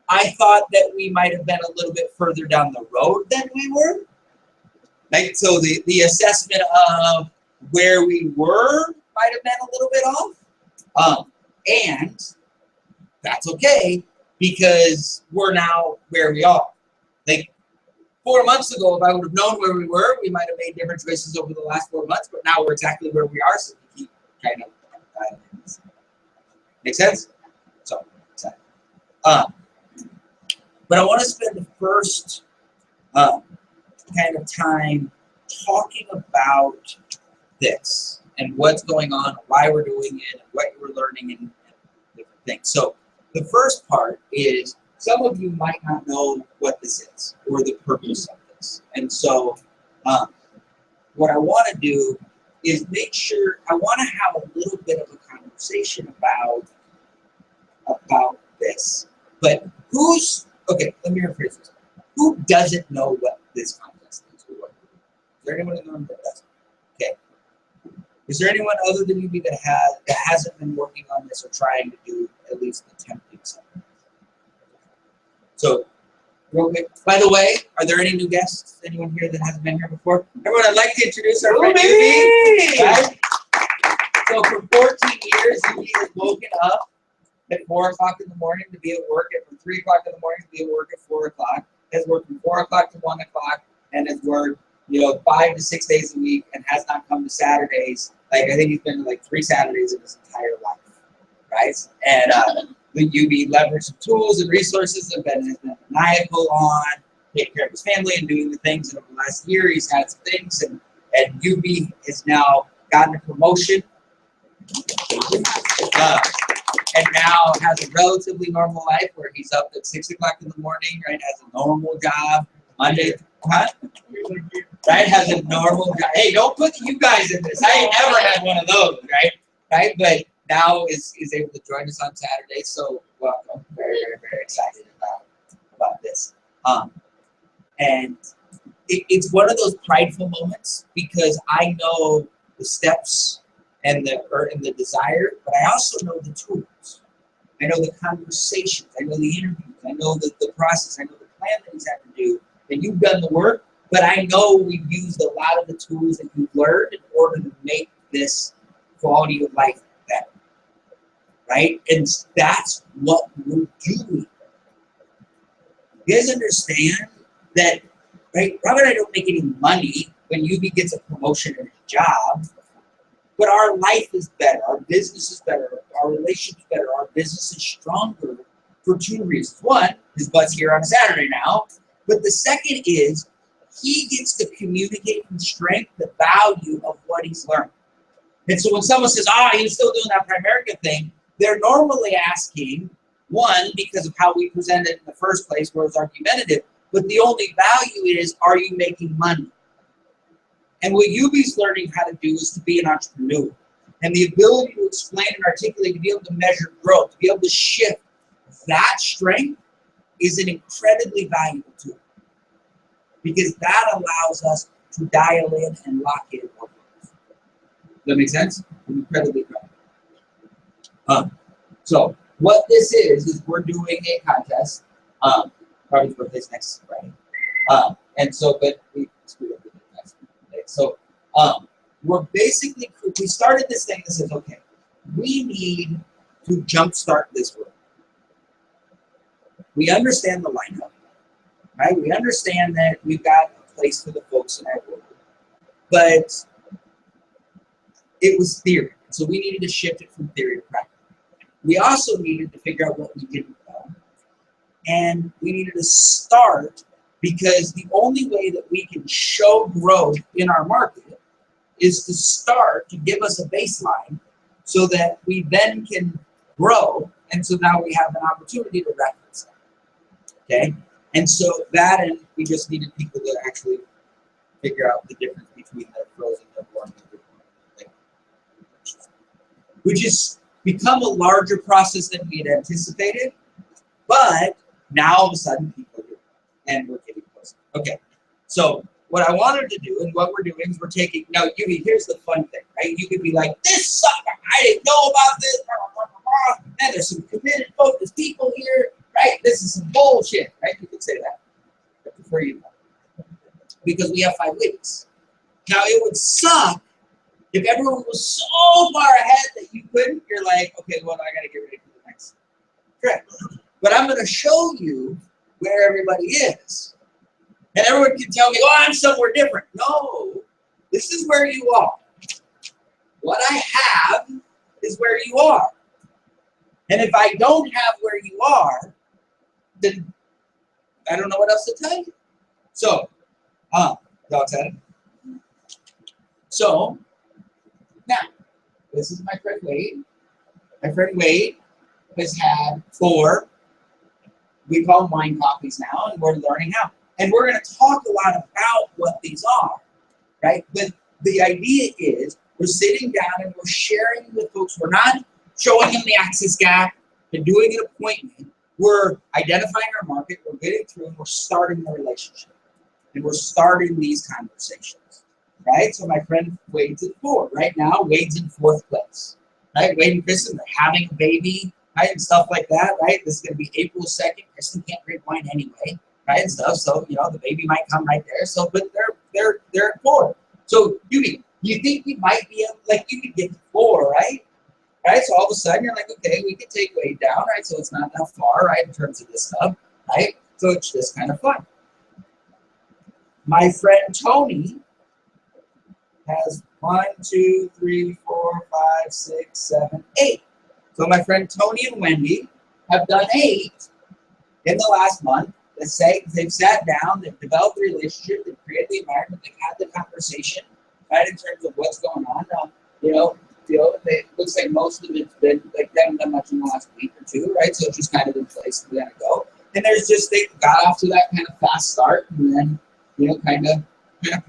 [SPEAKER 2] I thought that we might have been a little bit further down the road than we were. Right? So the assessment of where we were might have been a little bit off. And that's okay, because we're now where we are. Like 4 months ago, if I would have known where we were, we might have made different choices over the last 4 months, but now we're exactly where we are, so we keep kind of make sense? So, exactly. But I want to spend the first kind of time talking about this. and what's going on, why we're doing it, and what we're learning, and different things. So the first part is some of you might not know what this is or the purpose of this. And so what I want to do is make sure, I want to have a little bit of a conversation about this. But okay, let me rephrase this. Who doesn't know what this contest is? Or what it is? Is there anyone in the room that doesn't? Okay. Is there anyone other than you that hasn't been working on this or trying to do at least attempting something? So, real quick. By the way, are there any new guests? Anyone here that hasn't been here before? Everyone, I'd like to introduce our friend Yubi. Right? So for 14 years, Yubi has woken up at 4 o'clock in the morning to be at work, and from 3 o'clock in the morning to be at work at 4 o'clock. Has worked from 4 o'clock to 1 o'clock, and has worked 5 to 6 days a week, and has not come to Saturdays. Like I think he's been to like 3 Saturdays in his entire life, right? And the UB leveraged some tools and resources and has been maniacal on taking care of his family and doing the things. And over the last year, he's had some things, and UB has now gotten a promotion. And now has a relatively normal life where he's up at 6 o'clock in the morning, right? Has a normal job, Monday, right? Has a normal job. Hey, don't put you guys in this. I ain't never had one of those, right? Right? But now is able to join us on Saturday. So welcome. Very, very, very excited about this. And it's one of those prideful moments because I know the steps and the desire, but I also know the tools. I know the conversations. I know the interviews. I know the process. I know the plan that he's had to do. And you've done the work, but I know we've used a lot of the tools that you've learned in order to make this quality of life better. Right? And that's what we're doing. You guys understand that, right? Robert and I don't make any money when UB gets a promotion in his job. But our life is better, our business is better, our relationship is better, our business is stronger for 2 reasons. One, his butt's here on a Saturday now. But the second is he gets to communicate from strength the value of what he's learned. And so when someone says, he was still doing that Primerica thing, they're normally asking, one, because of how we presented it in the first place, where it's argumentative, but the only value is, are you making money? And what UB's learning how to do is to be an entrepreneur. And the ability to explain and articulate, to be able to measure growth, to be able to shift that strength is an incredibly valuable tool. Because that allows us to dial in and lock in more growth. Does that make sense? Incredibly valuable. So what this is we're doing a contest. Probably birthday's next Friday. And so, but we screwed up with it last day. So we're basically, we started this thing that says, okay, we need to jumpstart this world. We understand the lineup, right? We understand that we've got a place for the folks in our world. But it was theory. So we needed to shift it from theory to practice. We also needed to figure out what we didn't know. And we needed to start, because the only way that we can show growth in our market is to start to give us a baseline so that we then can grow. And so now we have an opportunity to reference that. Okay? And so that, and we just needed people to actually figure out the difference between the frozen and the warm, which has become a larger process than we had anticipated. But now all of a sudden people are doing it, and we're getting closer. Okay, so what I wanted to do and what we're doing is we're taking, now Yumi, here's the fun thing, right? You could be like, this sucks, I didn't know about this, and there's some committed, focused people here, right? This is some bullshit, right? You could say that. I prefer you not. Because we have 5 weeks. Now it would suck if everyone was so far ahead that you couldn't, you're like, okay, well, I gotta get ready for the next trip. But I'm gonna show you where everybody is. And everyone can tell me, oh, I'm somewhere different. No, this is where you are. What I have is where you are. And if I don't have where you are, then I don't know what else to tell you. So, y'all excited? So, now, This is my friend Wade. My friend Wade has had 4, we call them wine coffees now, and we're learning how. And we're going to talk a lot about what these are, right? But the idea is we're sitting down and we're sharing with folks. We're not showing them the access gap and doing an appointment. We're identifying our market, we're getting through, and we're starting the relationship. And we're starting these conversations, right? So my friend Wade's at 4. Right now, Wade's in 4th place, right? Wade and Kristen, they're having a baby, right? And stuff like that, right? This is going to be April 2nd. Kristen can't drink wine anyway, right? And stuff. So, you know, the baby might come right there. So, but they're at 4. So you think you might be able, like, you could get to 4, right? Right? So all of a sudden you're like, okay, we can take Wade down, right? So it's not that far, right? In terms of this stuff, right? So it's just kind of fun. My friend Tony has 1, 2, 3, 4, 5, 6, 7, 8. So my friend Tony and Wendy have done 8 in the last month. They've sat down, they've developed a relationship, they've created the environment, they've had the conversation, right, in terms of what's going on. It looks like most of it's been, like, they haven't done much in the last week or 2, right? So it's just kind of in place, and we're gonna go. And they got off to that kind of fast start, and then, kind of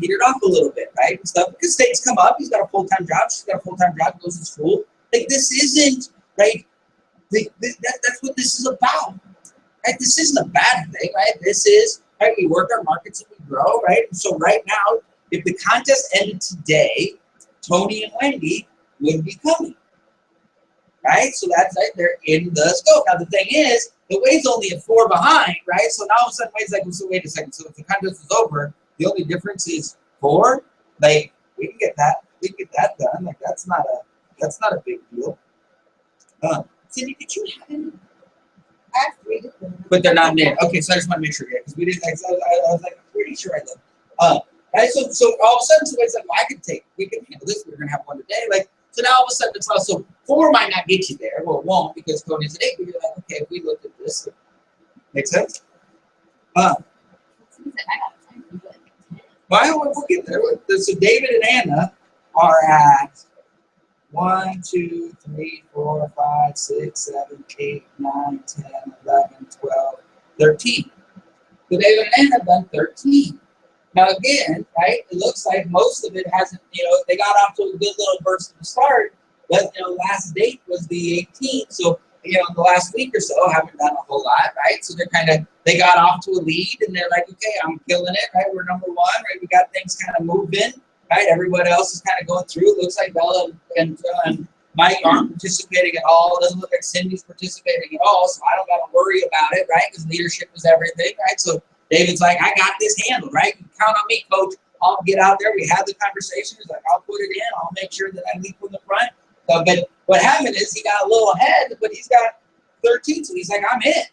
[SPEAKER 2] petered off a little bit, right? And stuff, because things come up. He's got a full-time job. She's got a full-time job. Goes to school. Like, this isn't right. That's what this is about, right? This isn't a bad thing, right? This is right. We work our markets and we grow, right? And so right now, if the contest ended today, Tony and Wendy would be coming, right? So that's right. They're in the scope. Now the thing is, the Wade's only at 4 behind, right? So now all of a sudden Wade's like, well, so wait a second. So if the contest is over, the only difference is 4. Like, we can get that done. Like, that's not a big deal. Cindy, did you have any?
[SPEAKER 3] I have 3
[SPEAKER 2] But they're not in. Okay, so I just want to make sure, because we didn't. I was like, I'm pretty sure I did. Right. So all of a sudden, somebody's like, well, we can handle this. We're gonna have one today. Like, so now all of a sudden it's also 4 might not get you there. Well, it won't, because Tony's at 8. But you're like, okay, if we look at this, makes sense. Well, we'll get there. So David and Anna are at 1, 2, 3, 4, 5, 6, 7, 8, 9, 10, 11, 12, 13. So David and Anna have done 13. Now again, right, it looks like most of it hasn't, they got off to a good little burst of the start, but, last date was the 18th. So, the last week or so, haven't done a whole lot, right? So they got off to a lead, and they're like, okay, I'm killing it, right? We're number 1, right? We got things kind of moving, right? Everybody else is kind of going through. It looks like Bella and Mike aren't participating at all. It doesn't look like Cindy's participating at all, so I don't got to worry about it, right? Because leadership is everything, right? So David's like, I got this handled, right? You count on me, coach. I'll get out there. We had the conversation. He's like, I'll put it in. I'll make sure that I lead from the front. But what happened is he got a little ahead, but he's got 13, so he's like, I'm in.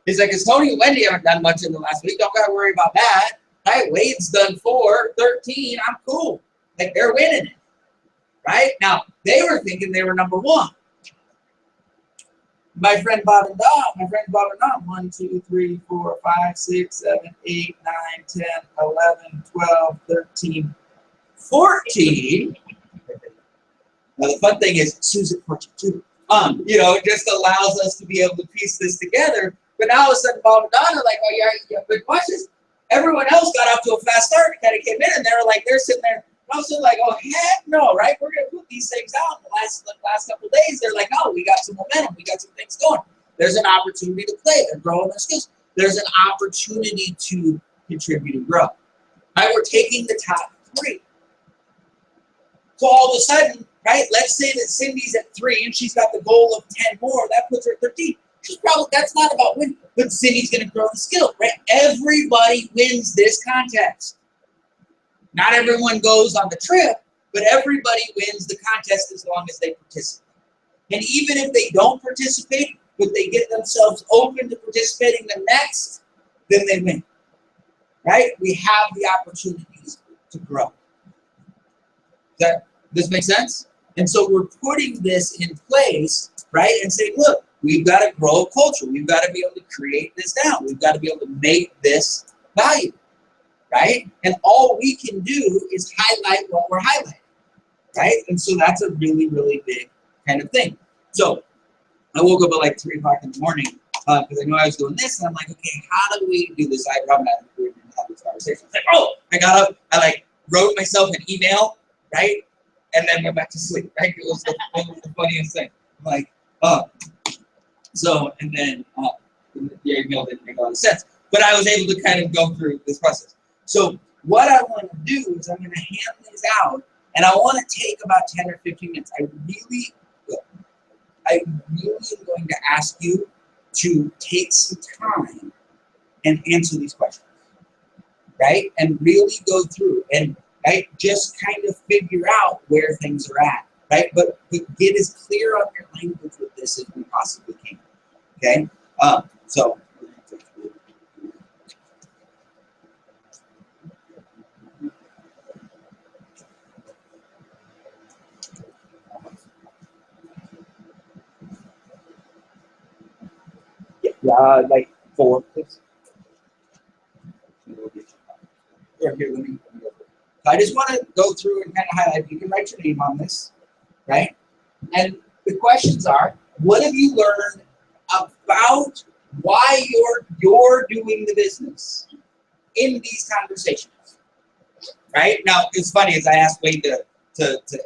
[SPEAKER 2] He's like, because Tony and Wendy haven't done much in the last week. Don't got to worry about that. Right? Wade's done 4, 13. I'm cool. Like, they're winning it. Right? Now, they were thinking they were number 1. My friend Bob and Dom, 1, 2, 3, 4, 5, 6, 7, 8, 9, 10, 11, 12, 13, 14. Now, the fun thing is, Susan 42. It just allows us to be able to piece this together. But now all of a sudden, Bob and Don are like, oh, yeah, but watch this. Everyone else got off to a fast start and kind of came in, and they're sitting there. And also like, oh, heck no, right? We're going to put these things out in the last couple of days. They're like, no, we got some momentum. We got some things going. There's an opportunity to play. They're growing their skills. There's an opportunity to contribute and grow. Right? We're taking the top 3. So all of a sudden, right, let's say that Cindy's at 3 and she's got the goal of 10 more. That puts her at 13. That's not about winning, but Cindy's going to grow the skill, right? Everybody wins this contest. Not everyone goes on the trip, but everybody wins the contest as long as they participate. And even if they don't participate, but they get themselves open to participating the next, then they win, right? We have the opportunities to grow. Does this make sense? And so we're putting this in place, right? And saying, look, we've got to grow a culture. We've got to be able to create this down. We've got to be able to make this valuable, right? And all we can do is highlight what we're highlighting, right? And so that's a really, really big kind of thing. So I woke up at like 3 o'clock in the morning because I knew I was doing this, and I'm like, okay, how do we do this? I probably hadn't had this conversation. It's like, oh, I got up, I like wrote myself an email, right, and then went back to sleep. Right, it was the funniest thing. I'm like, so and then the email didn't make a lot of sense, but I was able to kind of go through this process. So what I want to do is I'm going to hand these out, and I want to take about 10 or 15 minutes. I really am going to ask you to take some time and answer these questions, right? And really go through and right, just kind of figure out where things are at, right? But get as clear on your language with this as we possibly can, okay? So. Yeah, like 4, please. Here, let me go. So I just want to go through and kind of highlight. You can write your name on this, right? And the questions are: what have you learned about why you're doing the business in these conversations? Right now, it's funny as I asked Wade to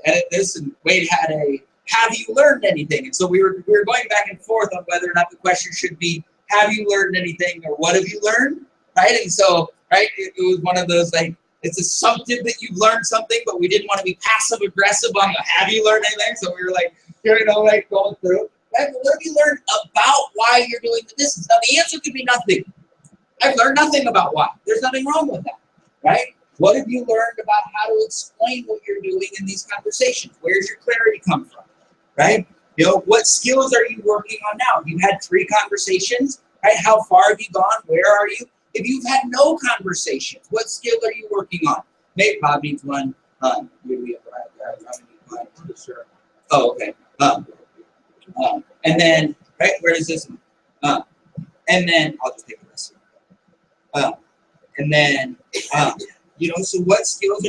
[SPEAKER 2] edit this, and Wade had a "Have you learned anything?" And so we were going back and forth on whether or not the question should be "Have you learned anything?" or "What have you learned?" Right? And so, right, it was one of those like it's assumptive that you've learned something, but we didn't want to be passive aggressive on the "Have you learned anything?" So we were like, like going through. Right? But what have you learned about why you're doing the business? Now the answer could be nothing. I've learned nothing about why. There's nothing wrong with that, right? What have you learned about how to explain what you're doing in these conversations? Where's your clarity come from, right? What skills are you working on now? You've had 3 conversations, right? How far have you gone? Where are you? If you've had no conversations, what skill are you working on? Maybe Bob needs one. Sure. Oh, okay. And then, right, where is this? And then I'll just take the rest. And then, so what skills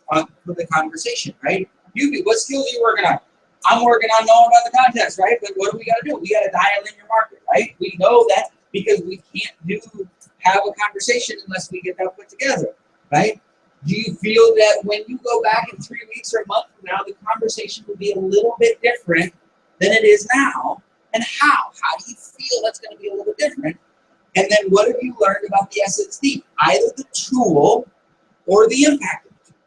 [SPEAKER 2] are for the conversation, right? What skills are you working on? I'm working on knowing about the context, right? But what do we got to do? We got to dial in your market, right? We know that because we can't have a conversation unless we get that put together, right? Do you feel that when you go back in 3 weeks or a month from now, the conversation will be a little bit different than it is now? And how? How do you feel that's going to be a little different? And then what have you learned about the SSD? Either the tool or the impact of the tool,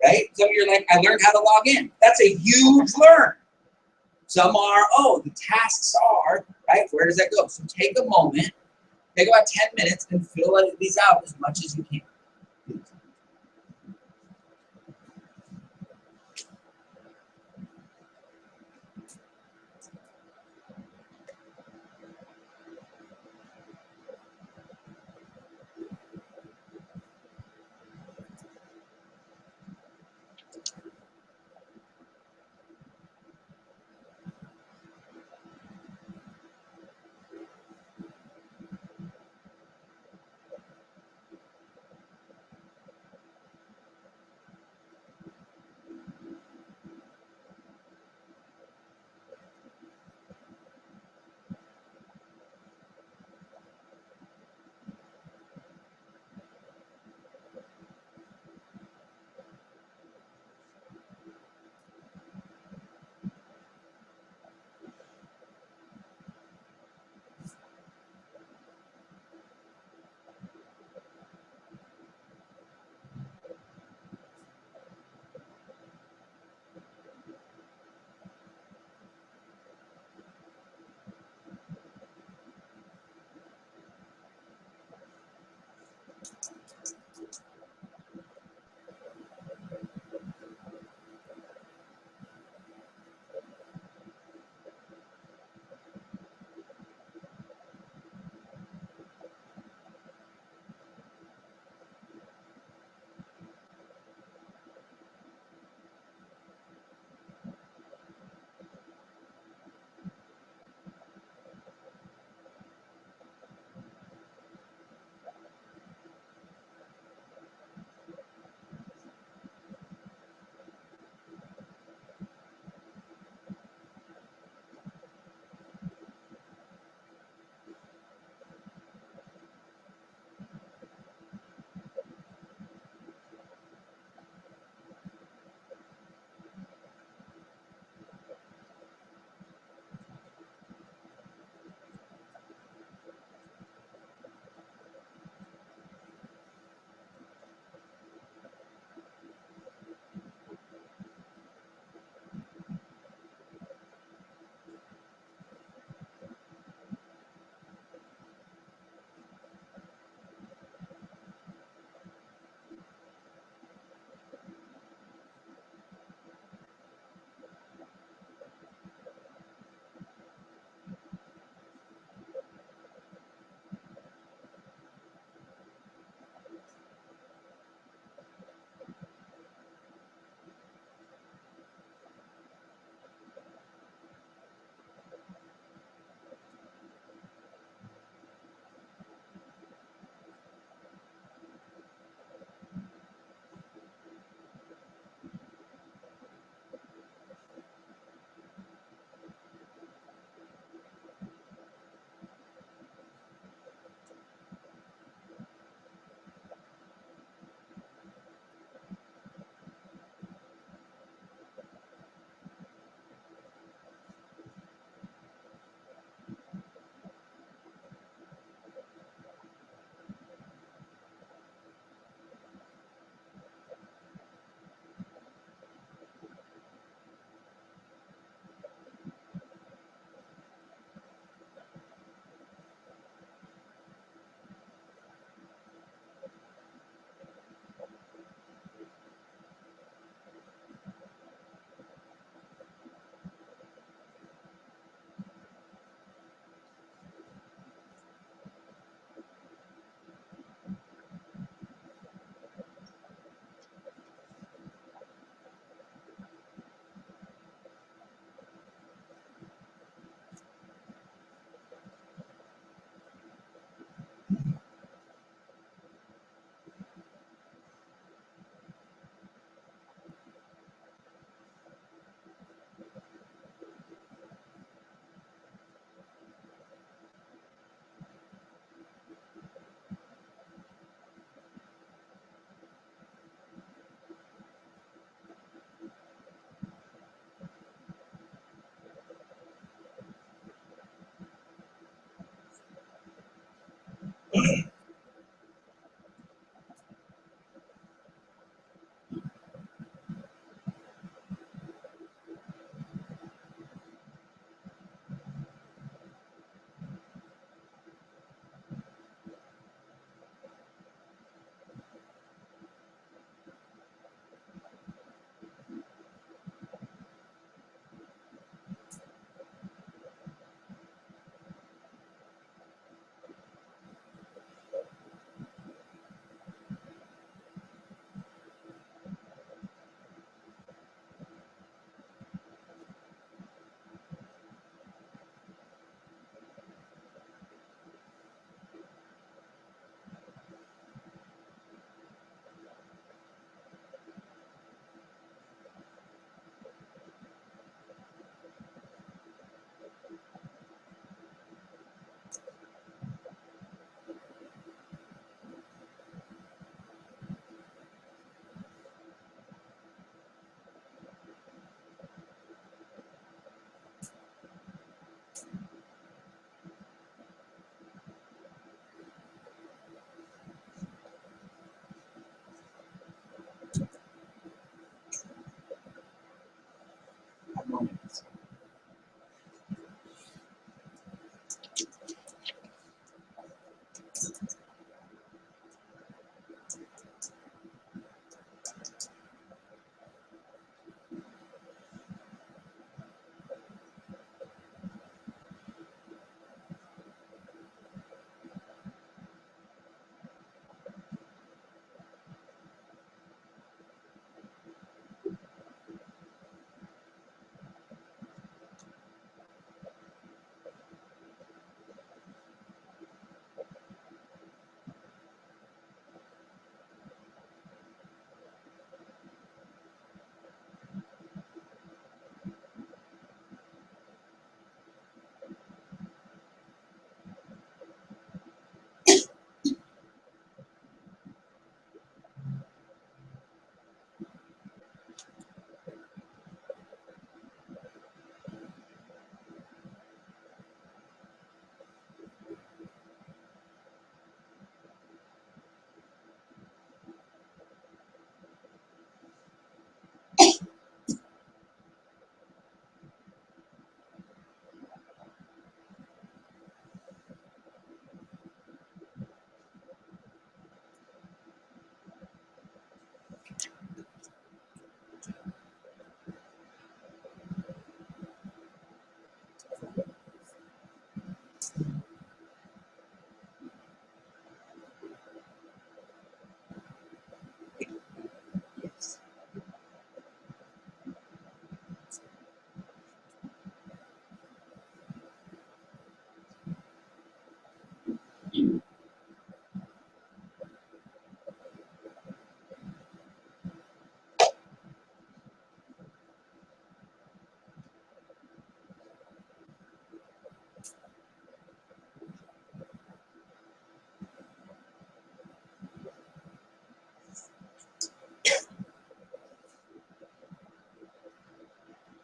[SPEAKER 2] right? Some of you are like, I learned how to log in. That's a huge learn. Some are, the tasks are, right? Where does that go? So take a moment, take about 10 minutes and fill these out as much as you can.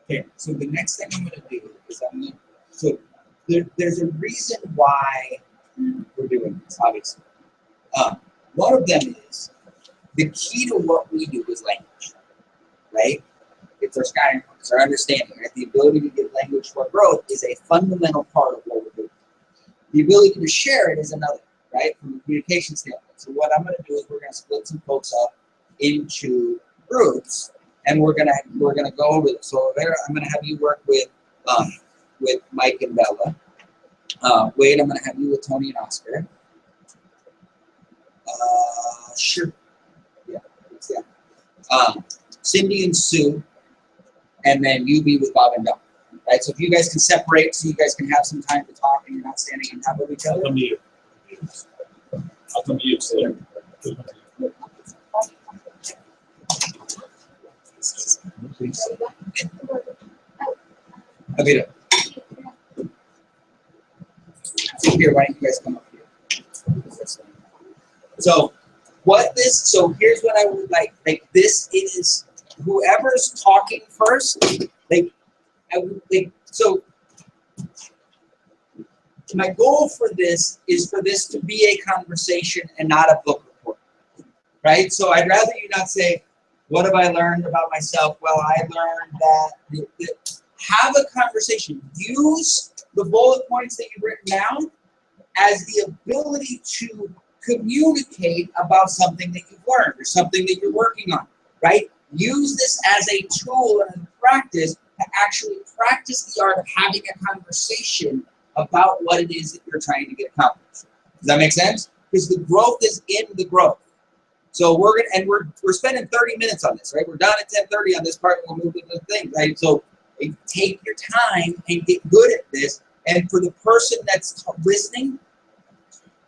[SPEAKER 2] Okay, so the next thing I'm going to do is there's a reason why we're doing this, obviously. One of them is the key to what we do is language, right? It's our starting point, it's our understanding, right? The ability to give language for growth is a fundamental part of what we're doing. The ability to share it is another, right? From a communication standpoint. So what I'm going to do is we're going to split some folks up into groups, and we're gonna go over this. So there, I'm gonna have you work with Mike and Bella. Wade, I'm gonna have you with Tony and Oscar. Sure. Yeah. Cindy and Sue, and then you be with Bob and Doug. Right. So if you guys can separate, so you guys can have some time to talk, and you're not standing on top of each other.
[SPEAKER 1] I'll come to you. I'll come to you. So.
[SPEAKER 2] Okay. So here, why don't you guys come up here? So here's what I would like. Like this is whoever's talking first. Like I would like so. My goal for this is for this to be a conversation and not a book report, right? So I'd rather you not say, "What have I learned about myself?" Well, I learned that. Have a conversation. Use the bullet points that you've written down as the ability to communicate about something that you've learned or something that you're working on, right? Use this as a tool and a practice to actually practice the art of having a conversation about what it is that you're trying to get accomplished. Does that make sense? Because the growth is in the growth. So we're spending 30 minutes on this, right? We're done at 10:30 on this part, and we'll move to the thing, right? So take your time and get good at this. And for the person that's listening,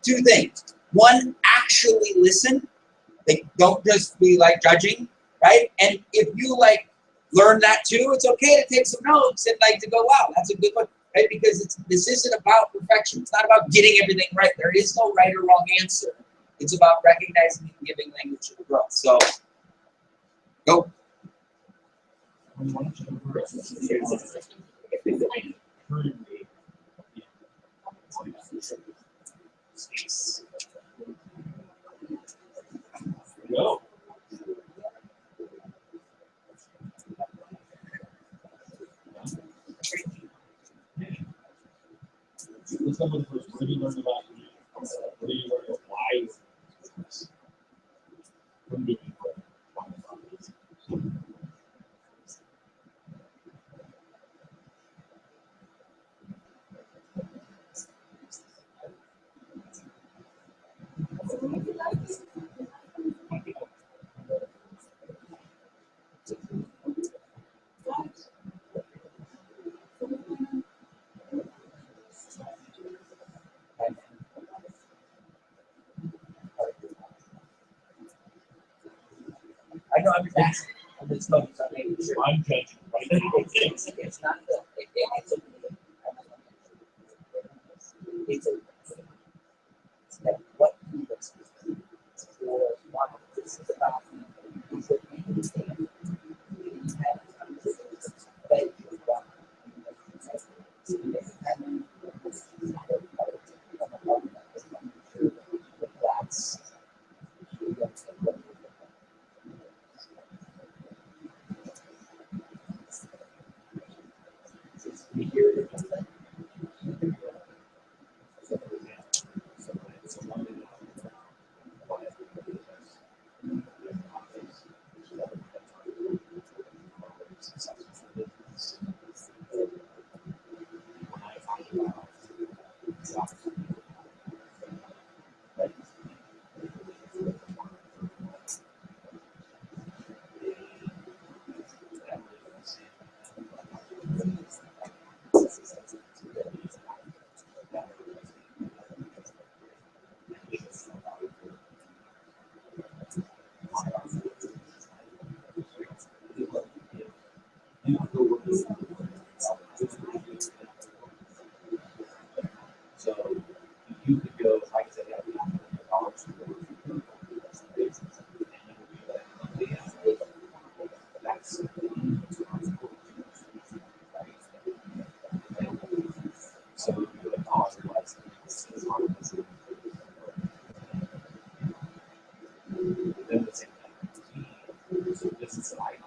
[SPEAKER 2] two things. One, actually listen. Like, don't just be like judging, right? And if you like learn that too, it's okay to take some notes and like to go, wow, that's a good one, right? Because this isn't about perfection. It's not about getting everything right. There is no right or wrong answer. It's about recognizing and giving language to the growth. So, go.
[SPEAKER 1] Go. Let's go with the first. What have you learned about you? What do you learn about why? What do you mean?
[SPEAKER 2] I know I'm just focused on making sure.
[SPEAKER 1] I'm judging, right?
[SPEAKER 2] It's not the it's like what he looks or what this is about. Is it making mistakes?
[SPEAKER 1] So you could go, like I said, dollars. That's so you go to college, then the same thing. So this is like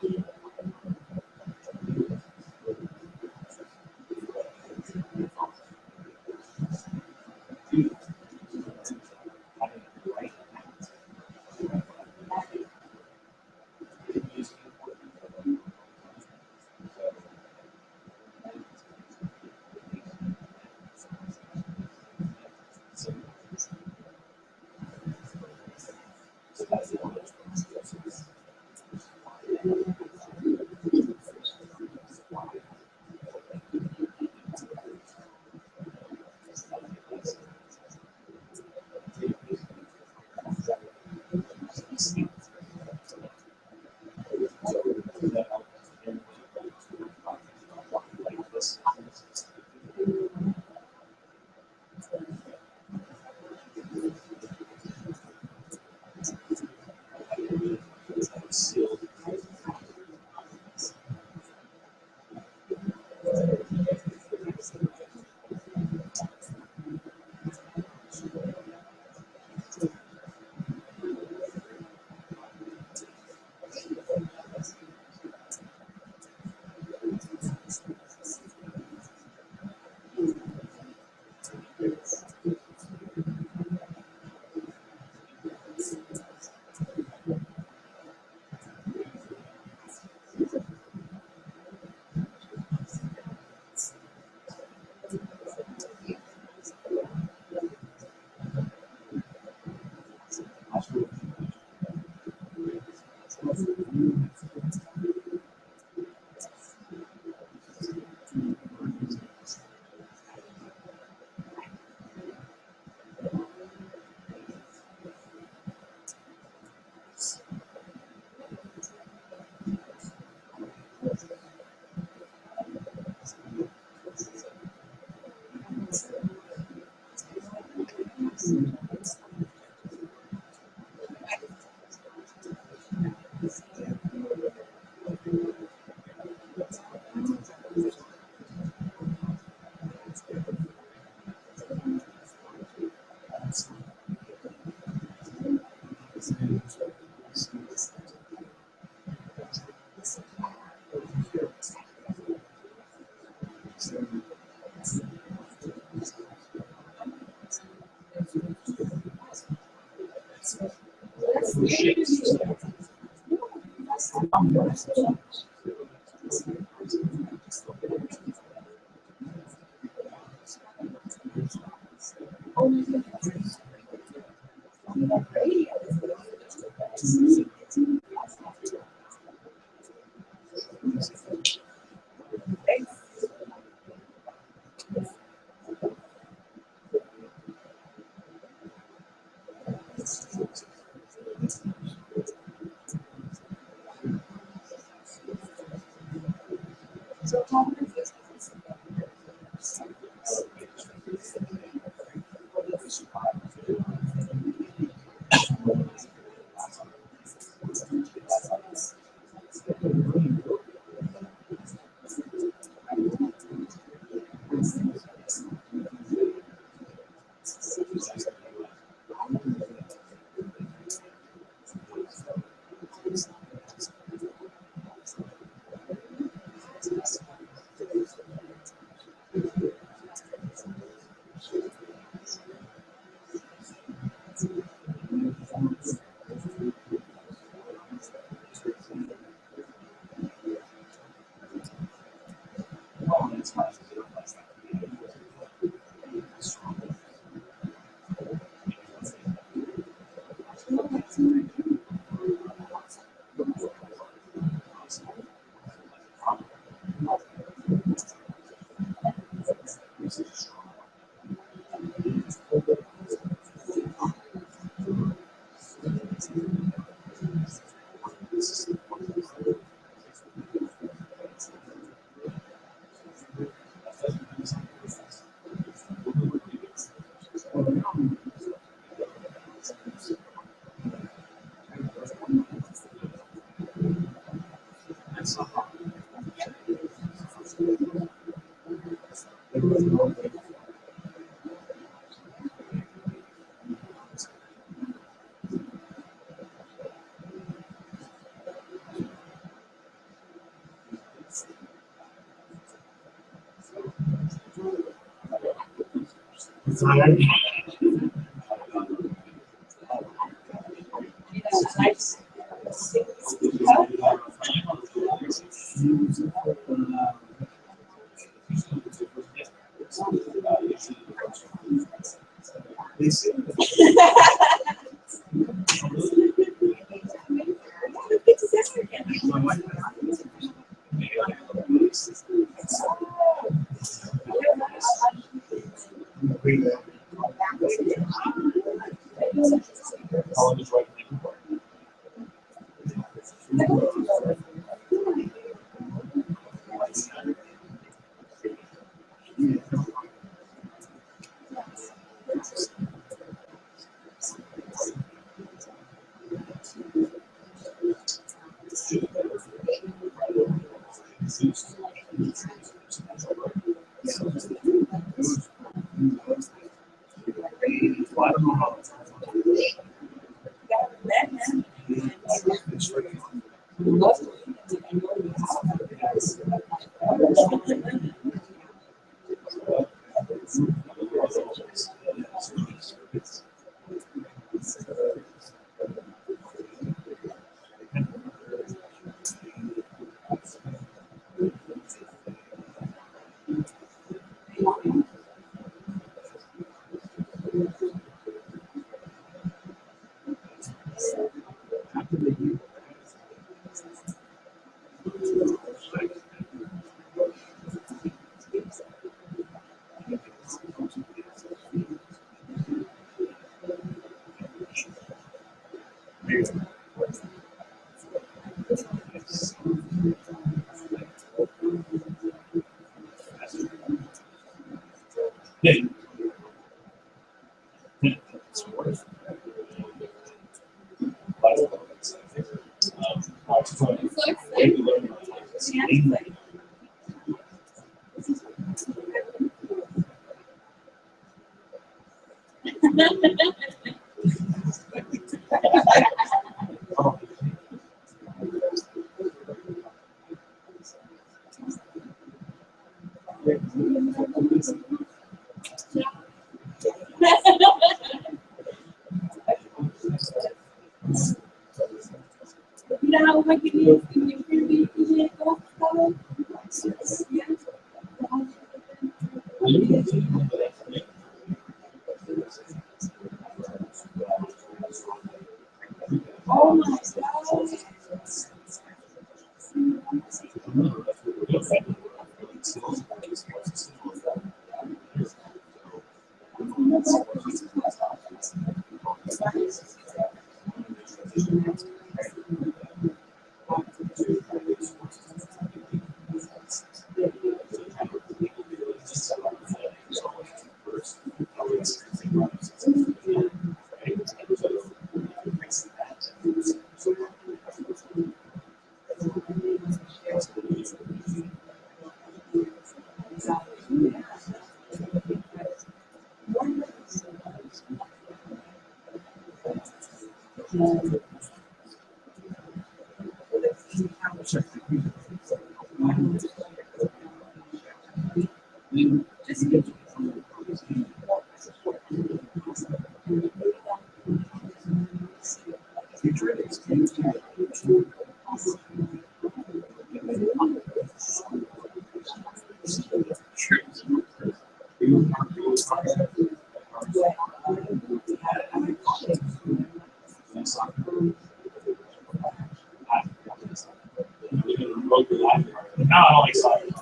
[SPEAKER 1] Now I only saw it.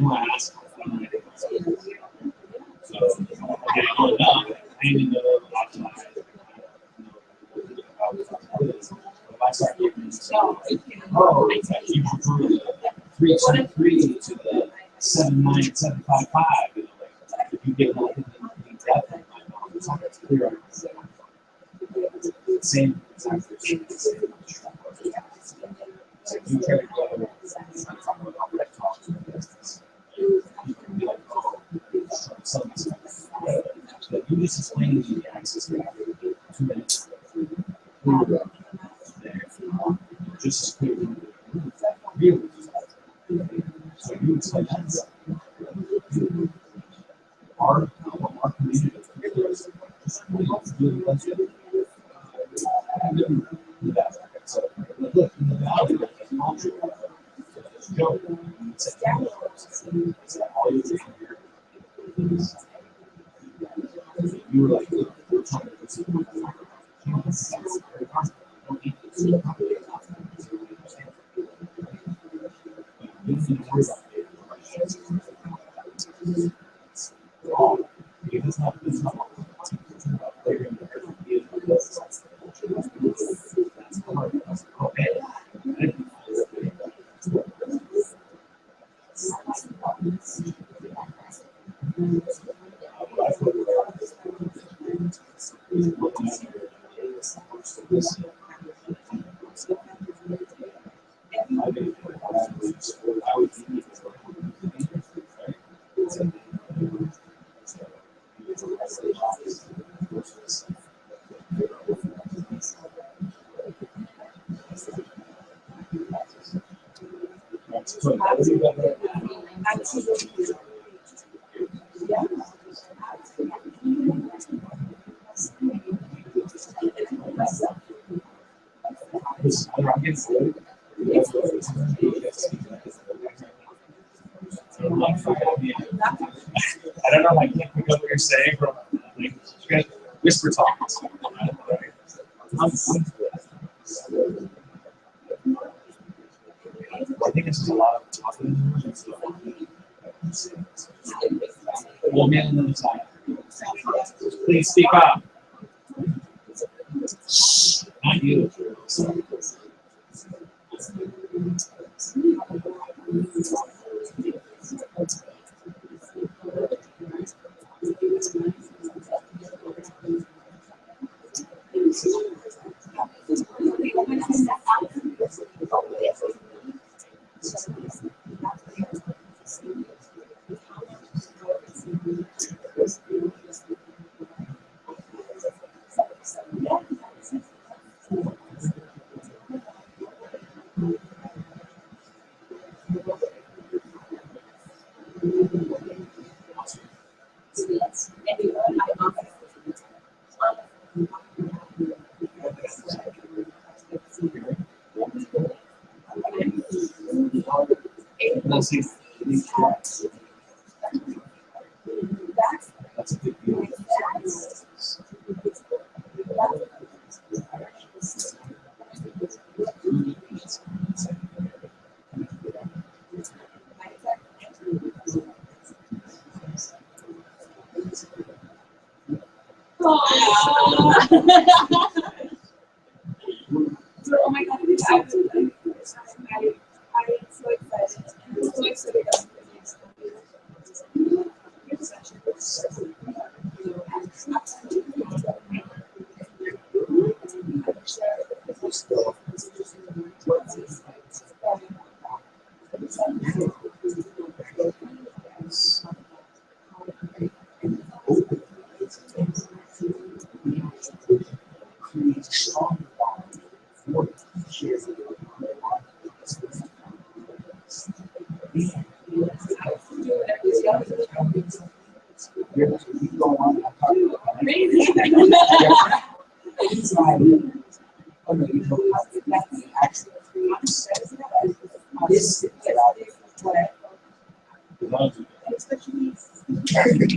[SPEAKER 1] Last. So I'm getting on enough. I didn't know if I start giving it's actually from the 373 to the 79755. You know, like, if you get like in the depth of my mouth, it's not clear. Same exactly. So if you try to go talk about red talk to the business, you can be like, oh, me just explain the access to 2 minutes. There. Just clearly. Really. So you explain that. Our community is just really budget. So look, in the valley, Joe, all you do here is you were like, look, we're trying to put some I don't know, I can't pick up what you're saying from like you guys whisper talk. I think it's just a lot of talking. Well, man, on the other side. Please speak up. Not you. That's a big deal.
[SPEAKER 3] Oh my God, I'm so excited. I'm so excited. I'm so excited.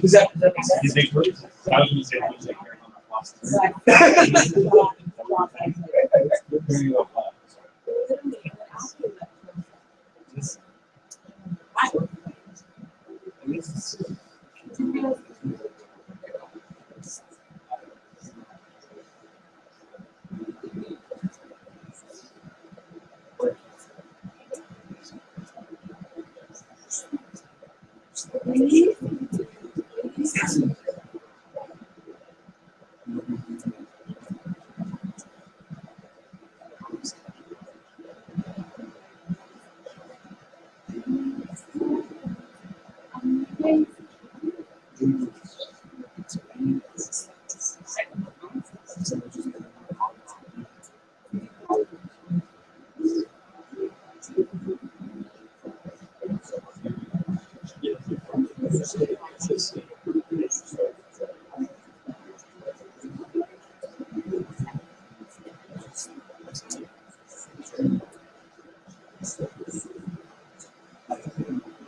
[SPEAKER 1] Does that make sense? These big words? I was going to say, I was like,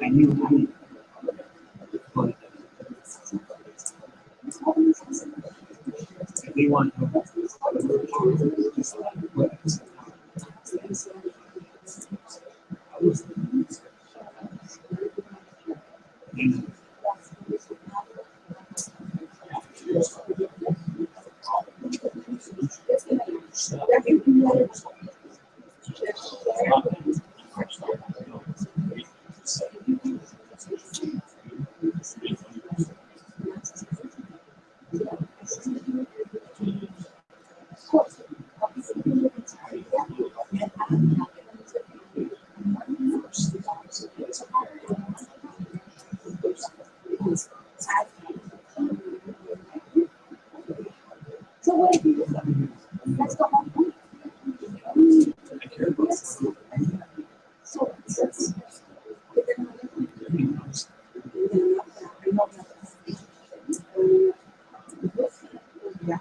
[SPEAKER 1] I knew we want to
[SPEAKER 3] So what if you let's go home? So let's yeah.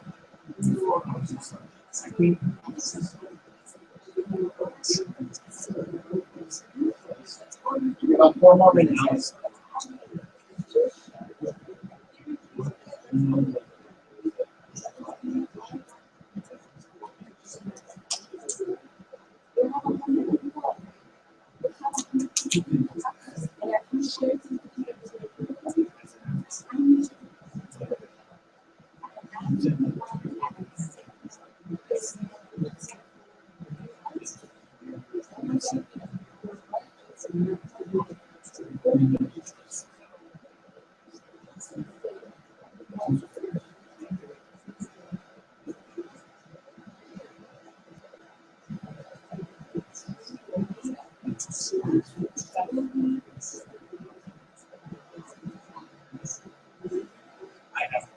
[SPEAKER 1] about 4 more minutes. I have.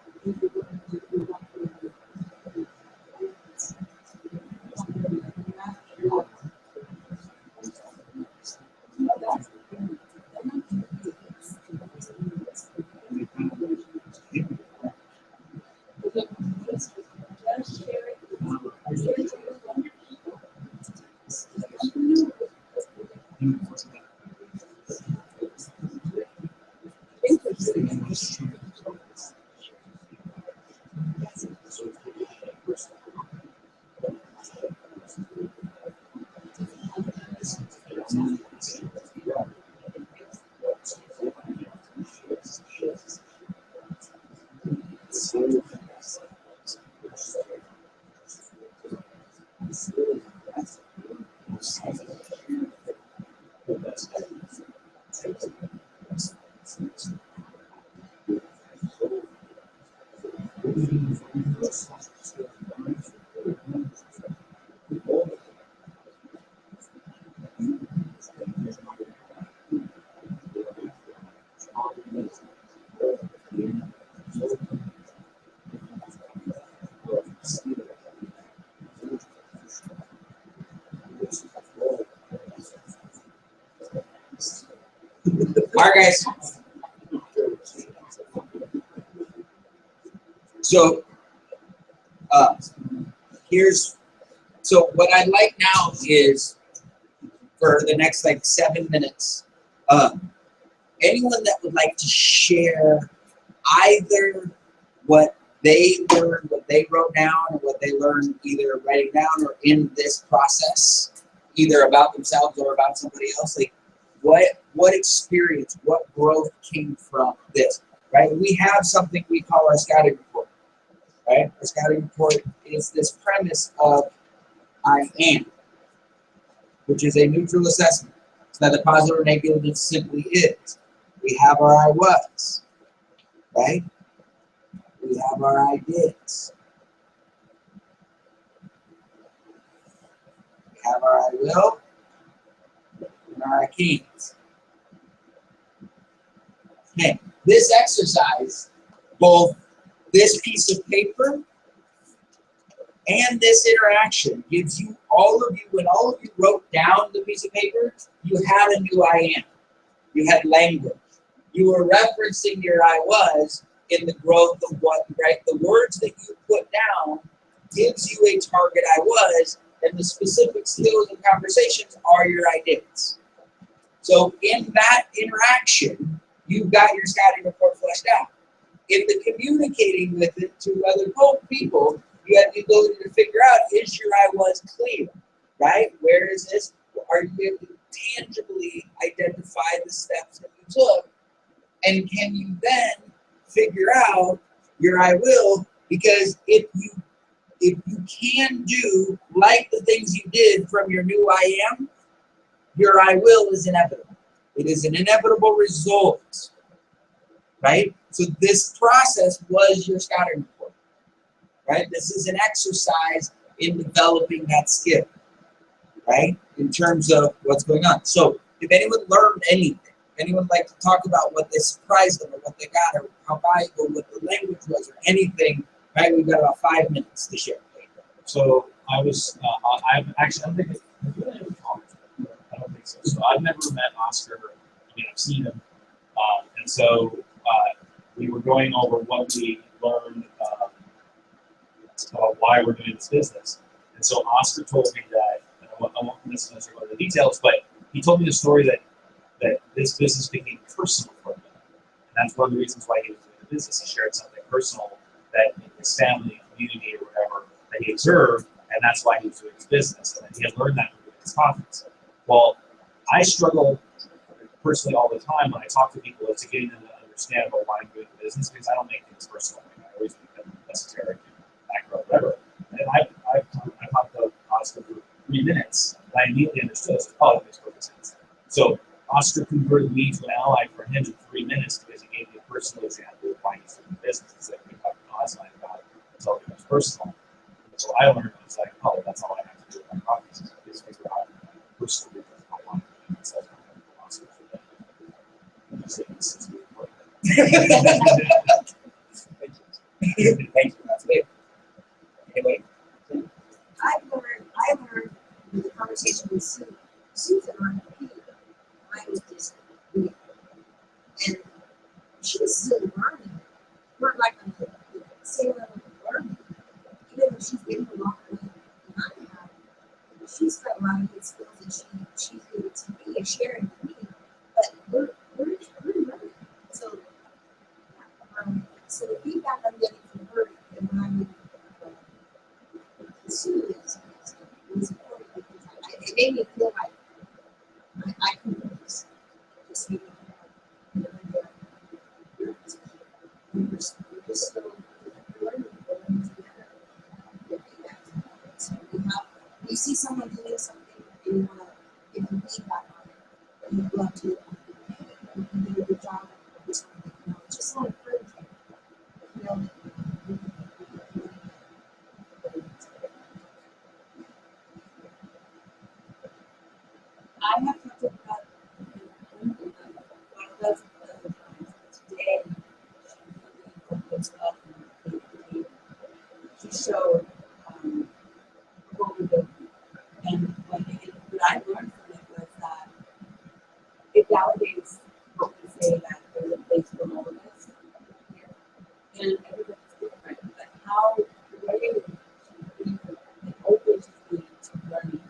[SPEAKER 2] All right, guys. So, so what I'd like now is for the next like 7 minutes, anyone that would like to share either what they learned, what they wrote down, or what they learned either writing down or in this process, either about themselves or about somebody else, like what experience, what growth came from this, right? We have something we call our scouting report, right? Our scouting report is this premise of I am, which is a neutral assessment. It's not a positive or negative, it simply is. We have our I was, right? We have our I did. We have our I will and our I can't. Okay, this exercise, both this piece of paper and this interaction gives you, all of you, when all of you wrote down the piece of paper, you had a new I am. You had language. You were referencing your I was in the growth of what, right? The words that you put down gives you a target I was, and the specific skills and conversations are your ideas. So in that interaction, you've got your scouting report fleshed out. In the communicating with it to other people, you have the ability to figure out, is your I was clear, right? Where is this? Are you able to tangibly identify the steps that you took? And can you then figure out your I will? Because if you can do like the things you did from your new I am, your I will is inevitable. It is an inevitable result, right? So this process was your scouting report, right? This is an exercise in developing that skill, right? In terms of what's going on. So if anyone learned anything, if anyone would like to talk about what they surprised them or what they got or how valuable what the language was or anything, right? We've got about 5 minutes to share.
[SPEAKER 1] So I was, I've actually, I don't think, I don't think so. So I've never met Oscar. I mean, I've seen him. And so we were going over what we learned about why we're doing this business. And so Oscar told me that, and I won't necessarily go into the details, but he told me the story that this business became personal for him. And that's one of the reasons why he was doing the business. He shared something personal that in his family, community, or whatever, that he observed, and that's why he was doing his business. And he had learned that from doing his conference. Well, I struggle personally all the time when I talk to people to getting them to understand about why I'm doing the business, because I don't make things personal. I always make them esoteric, macro, whatever. And I talked to Oscar for 3 minutes, and I immediately understood. So, oh, it makes perfect sense. So Oscar converted me to an ally for him in 3 minutes because he gave me a personal example of why he's doing the business. It's like we talked to Oz and I about it. It's all it's personal. And so I learned, it's like, oh, that's all I have to do with my conferences is figure out personal reasons I want to do myself. Oscar for that. I'm just saying this is really important. Thank you. Thank you. That's it. Anyway.
[SPEAKER 3] I learned in the conversation with Susan on the computer. I was just weird. And she was still learning. We're like on the same level of learning. Even though she's getting a lot of than I have. She's got a lot of good skills and she's able to be and sharing with me. But we're learning. So so the feedback I'm getting from her and when I'm Sue is important because it made me feel like I can do this. Just you know, we're just so learning together. So you see someone doing something and you want to give them feedback on it, and you love to you can do a good job or something. You know, it's just so encouraging. You know, I have talked about one of those today. She showed what we do, and what I learned from it was that it validates what we say that there's a place for all of us here, and everybody's different. But how the way we open to learning,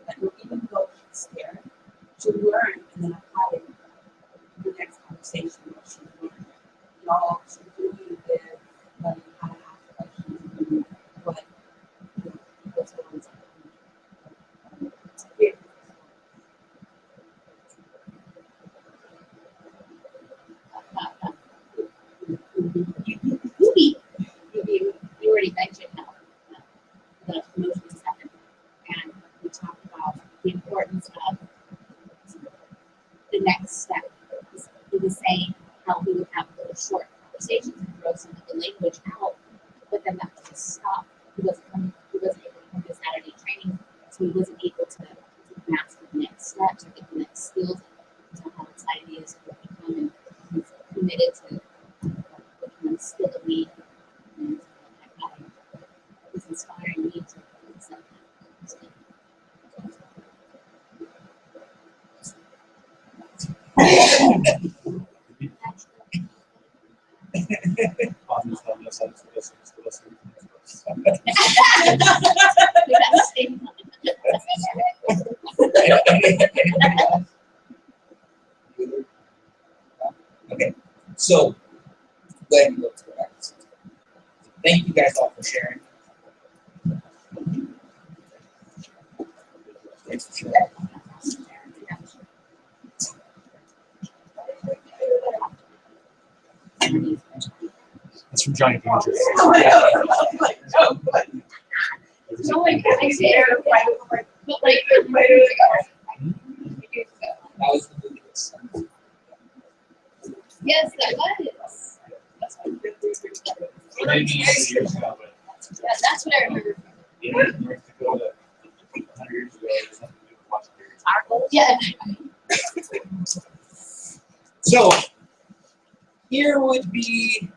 [SPEAKER 3] that even though she's scared, she'll learn and then apply it to the next conversation what she learned. And all she's doing is learning how to ask questions and what what's going on. Yeah.
[SPEAKER 4] You already mentioned how the promotions happen, and we talked about the importance of the next step. He was saying how we would have those short conversations and throw some of the language out, but then that would just stop. He wasn't able to come to Saturday training, so he wasn't able to master the next steps or get the next skills to how excited he is to become, and he's committed to becoming still a lead. And it's inspiring me to accept that.
[SPEAKER 2] Okay, so go ahead and let's go back. Thank you guys all for sharing. Thanks for sharing.
[SPEAKER 1] That's from Johnny Danger.
[SPEAKER 3] No, like, I say, but like,
[SPEAKER 2] That was the movie.
[SPEAKER 4] Yes, that was.
[SPEAKER 1] Maybe years ago, but
[SPEAKER 4] Yeah, that's what I remember.
[SPEAKER 1] yeah, North Dakota, 100 years ago, there's something to do with watching bears.
[SPEAKER 4] Yeah.
[SPEAKER 2] So here would be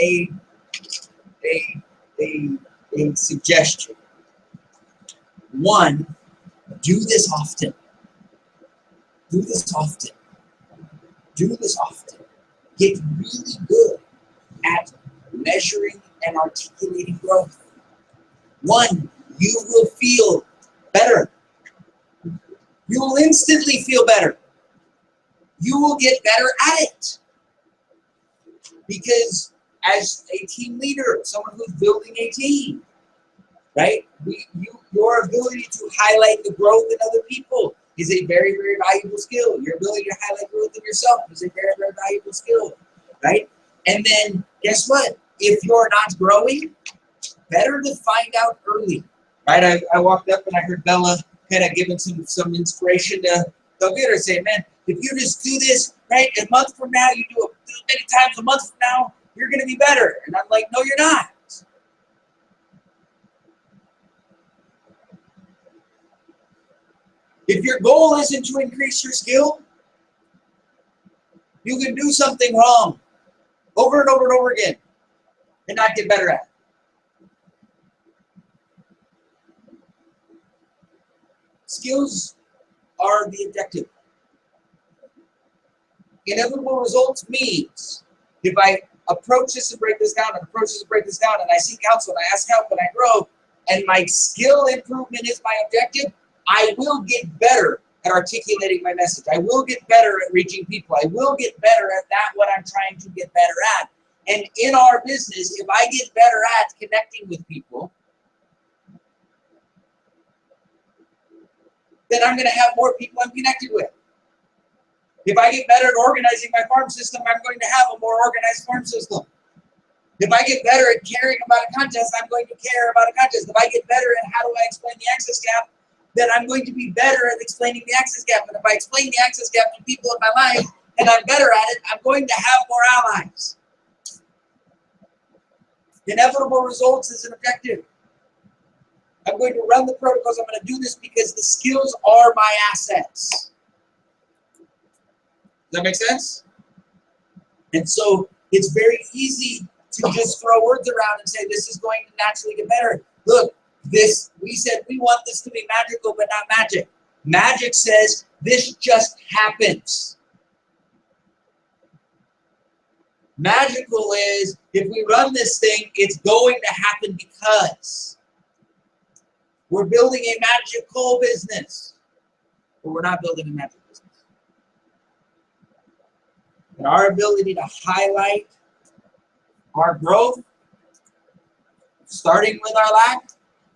[SPEAKER 2] a suggestion. One, do this often. Do this often. Do this often. Get really good at measuring and articulating growth. One, you will feel better. You will instantly feel better. You will get better at it. Because as a team leader, someone who's building a team, right? Your ability to highlight the growth in other people is a very, very valuable skill. Your ability to highlight growth in yourself is a very, very valuable skill, right? And then guess what? If you're not growing, better to find out early, right? I walked up and I heard Bella kind of giving some inspiration to go get her, saying, man, if you just do this, right, a month from now, you do it many times a month from now, you're going to be better. And I'm like, no, you're not. If your goal isn't to increase your skill, you can do something wrong over and over and over again and not get better at it. Skills are the objective. Inevitable results means if I approach this and break this down and approach this and break this down and I seek counsel and I ask help and I grow and my skill improvement is my objective, I will get better at articulating my message. I will get better at reaching people. I will get better at that what I'm trying to get better at. And in our business, if I get better at connecting with people, then I'm going to have more people I'm connected with. If I get better at organizing my farm system, I'm going to have a more organized farm system. If I get better at caring about a contest, I'm going to care about a contest. If I get better at how do I explain the access gap, then I'm going to be better at explaining the access gap. And if I explain the access gap to people in my life and I'm better at it, I'm going to have more allies. Inevitable results is an objective. I'm going to run the protocols. I'm going to do this because the skills are my assets. Does that make sense? And so it's very easy to just throw words around and say this is going to naturally get better. Look, we said we want this to be magical, but not magic. Magic says this just happens. Magical is if we run this thing, it's going to happen because we're building a magical business, but we're not building a magic business. And our ability to highlight our growth, starting with our lack,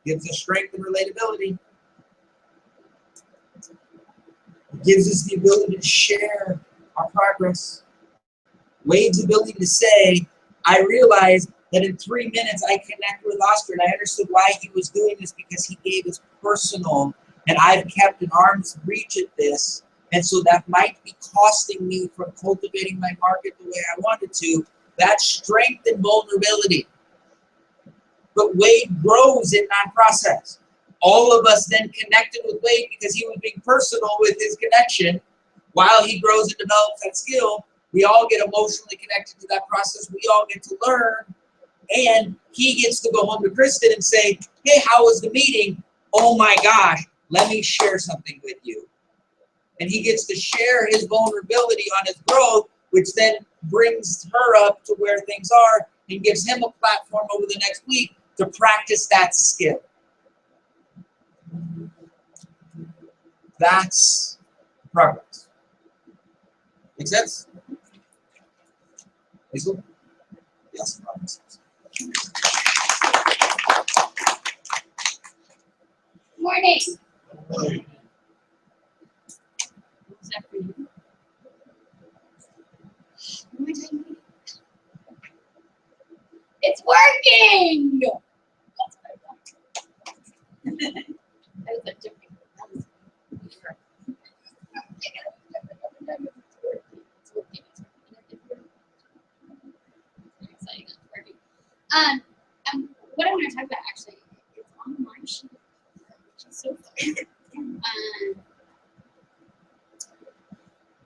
[SPEAKER 2] gives us strength and relatability. It gives us the ability to share our progress. Wade's ability to say, I realized that in 3 minutes I connected with Oscar and I understood why he was doing this because he gave his personal and I've kept an arm's reach at this. And so that might be costing me from cultivating my market the way I wanted to. That's strength and vulnerability. But Wade grows in that process. All of us then connected with Wade because he was being personal with his connection. While he grows and develops that skill, we all get emotionally connected to that process. We all get to learn. And he gets to go home to Kristen and say, hey, how was the meeting? Oh my gosh, let me share something with you. And he gets to share his vulnerability on his growth, which then brings her up to where things are and gives him a platform over the next week to practice that skill. That's progress. Make sense? Hazel? Yes, that makes sense.
[SPEAKER 4] Morning. What's that for you? What am I doing? It's working! That's what I want. I was like joking. That was weird. It's working. Very exciting. It's working. What I want to talk about actually is on my sheet, which is so fun.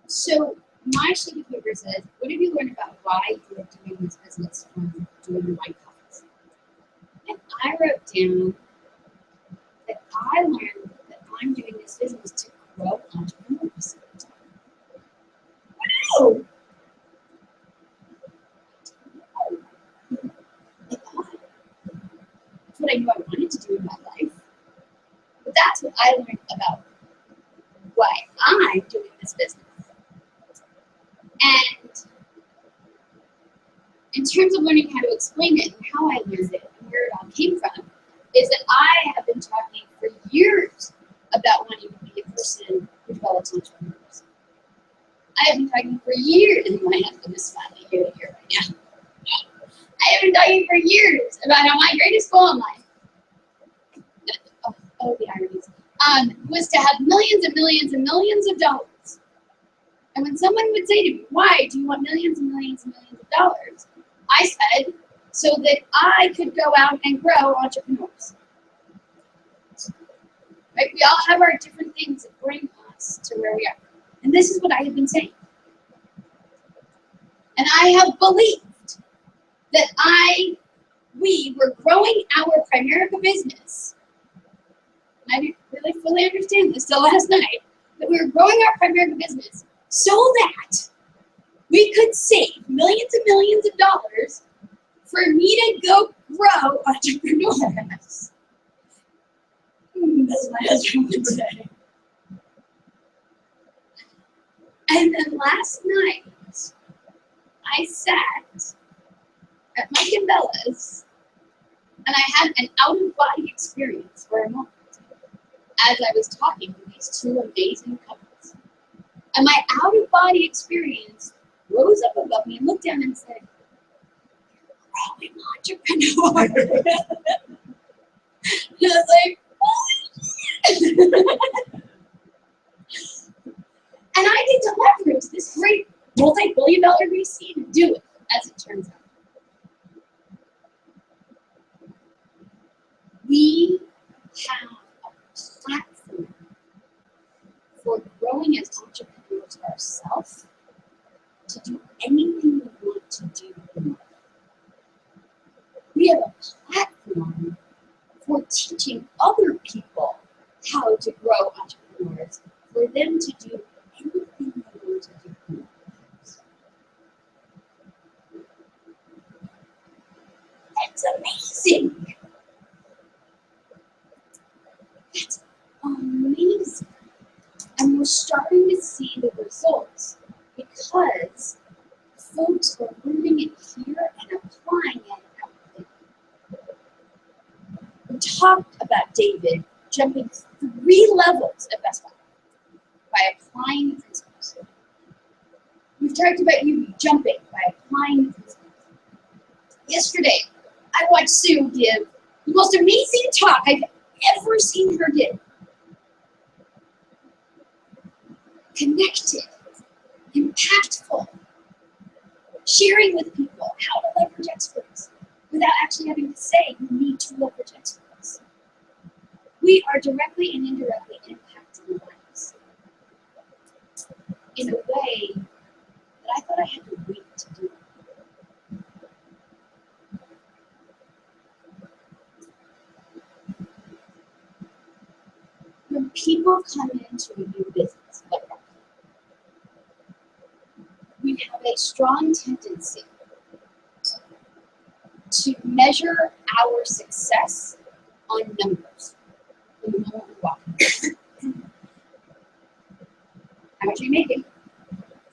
[SPEAKER 4] So my sheet of paper says, what have you learned about why you are doing this business from doing the white coffees? And I wrote down that I learned that I'm doing this business to grow entrepreneurs. Wow! That's what I knew I wanted to do in my life. But that's what I learned about why I'm doing this business. And in terms of learning how to explain it and how I learned it and where it all came from, is that I have been talking for years about wanting to be a person who develops entrepreneurs. I have been talking for years, and my husband is smiling here to here right now. I have been talking for years about how my greatest goal in life, the ironies, was to have millions and millions and millions of dollars. And when someone would say to me, why do you want millions and millions and millions of dollars? I said, so that I could go out and grow entrepreneurs. Right? We all have our different things that bring us to where we are. And this is what I have been saying. And I have believed that we were growing our Primerica business. And I didn't really fully understand this till last night, that we were growing our Primerica business so that we could save millions and millions of dollars for me to go grow entrepreneurs. That's what my husband would say. And then last night, I sat at Mike and Bella's, and I had an out-of-body experience for a moment as I was talking to these two amazing couples. And my out-of-body experience rose up above me and looked down and said, "You're a growing entrepreneur." And I was like, holy shit. And I get to leverage this great multi-billion-dollar VC to do it, as it turns out. We have a platform for growing as entrepreneurs ourselves to do anything we want to do in life. We have a platform for teaching other people how to grow entrepreneurs, for them to do anything they want to do in life. That's amazing. That's amazing. And we're starting to see the results because folks are learning it here and applying it out there. We talked about David jumping 3 levels at Best Buy by applying the principles. We've talked about you jumping by applying the principles. Yesterday, I watched Sue give the most amazing talk I've ever seen her give. Connected, impactful, sharing with people how to leverage experts without actually having to say you need to leverage experts. We are directly and indirectly impacting lives in a way that I thought I had to wait to do. When people come into a new business, like that, we have a strong tendency to measure our success on numbers the moment we walk in. How much are you making?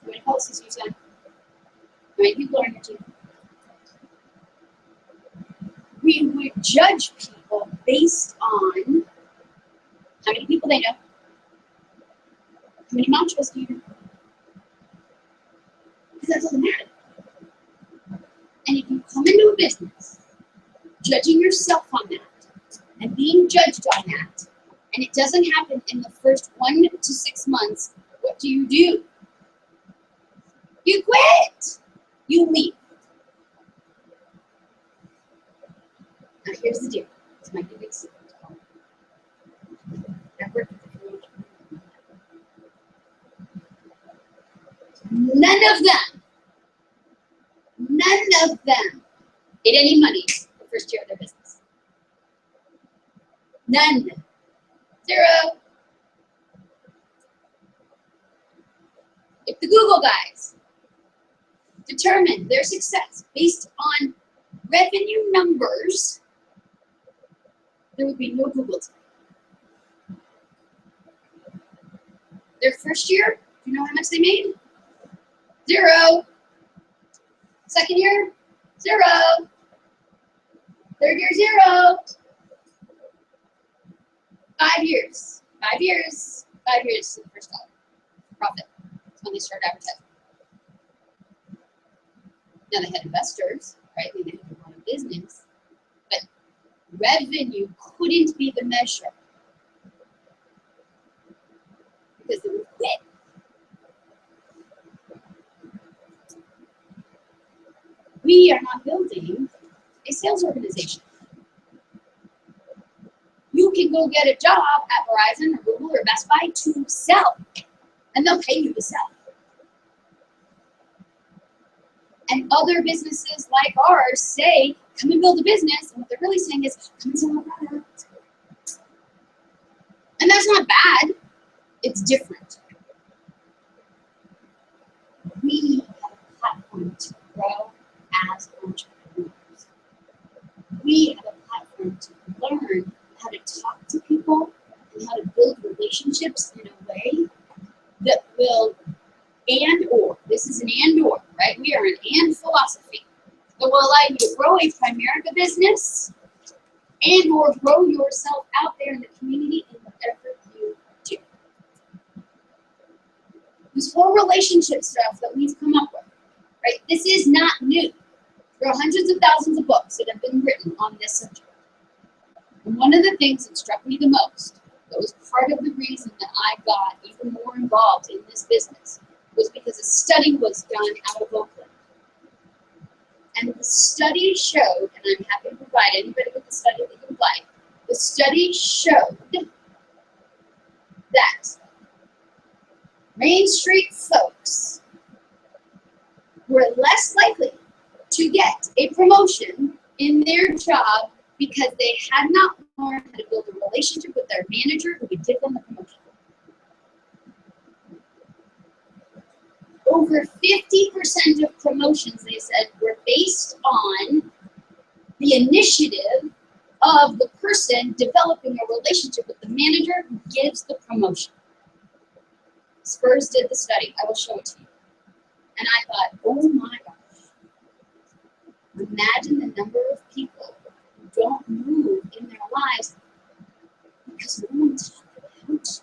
[SPEAKER 4] How many calls policies you send? How many people are in your team? We would judge people based on how many people they know, how many mantras do you know, because that doesn't matter. And if you come into a business judging yourself on that and being judged on that, and it doesn't happen in the first 1 to 6 months, what do? You quit. You leave. Now here's the deal. This might be a big secret. I've worked with the community. None of them made any money the first year of their business. None. Zero. If the Google guys determined their success based on revenue numbers, there would be no Google today. Their first year, do you know how much they made? Zero. Second year, zero. Third year, zero. 5 years. 5 years. 5 years to the first dollar. Profit. That's when they start advertising. Now they had investors, right? They had a lot of business, but revenue couldn't be the measure because they would quit. We are not building a sales organization. You can go get a job at Verizon or Google or Best Buy to sell, and they'll pay you to sell. And other businesses like ours say, come and build a business, and what they're really saying is, come and sell a product. And that's not bad, it's different. We have a platform to grow as entrepreneurs. We have a platform to learn how to talk to people and how to build relationships in a way that will this is an and/or, right? We are an and philosophy that will allow you to grow a Primerica business and/or grow yourself out there in the community in whatever you do. This whole relationship stuff that we've come up with, right? This is not new. There are hundreds of thousands of books that have been written on this subject. And one of the things that struck me the most, that was part of the reason that I got even more involved in this business, was because a study was done out of Oakland. And the study showed, and I'm happy to provide anybody with the study that you would like, the study showed that Main Street folks were less likely to get a promotion in their job because they had not learned how to build a relationship with their manager who would give them the promotion. Over 50% of promotions, they said, were based on the initiative of the person developing a relationship with the manager who gives the promotion. Spurs did the study. I will show it to you. And I thought, oh my gosh. Imagine the number of people who don't move in their lives because no one talked about it.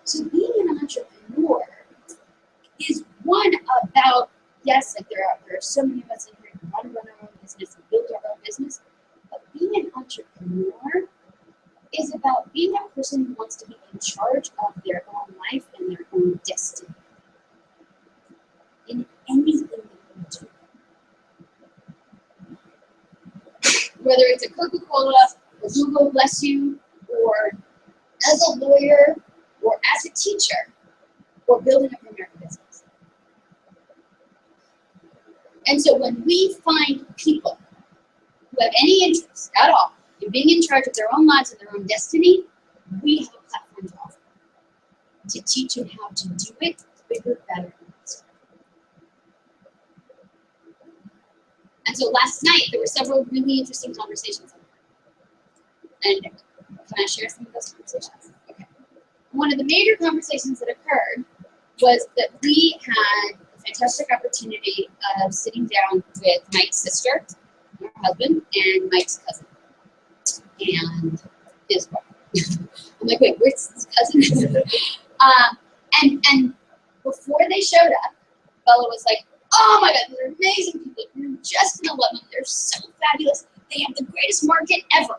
[SPEAKER 4] So being an entrepreneur is one about, yes, like there are so many of us in here who want to run our own business and build our own business, but being an entrepreneur is about being a person who wants to be in charge of their own life and their own destiny in anything that you do. Whether it's a Coca-Cola, or Google bless you, or as a lawyer, or as a teacher, or building a Primerica business. And so when we find people who have any interest at all in being in charge of their own lives and their own destiny, we have a platform to offer to teach you how to do it bigger, better, and faster. And so last night, there were several really interesting conversations. And can I share some of those conversations? Okay. One of the major conversations that occurred was that we had a fantastic opportunity of sitting down with Mike's sister, her husband, and Mike's cousin, and his wife. I'm like, wait, where's his cousin? And before they showed up, Bella was like, oh my God, they're amazing people. You're just gonna love them. They're so fabulous. They have the greatest market ever.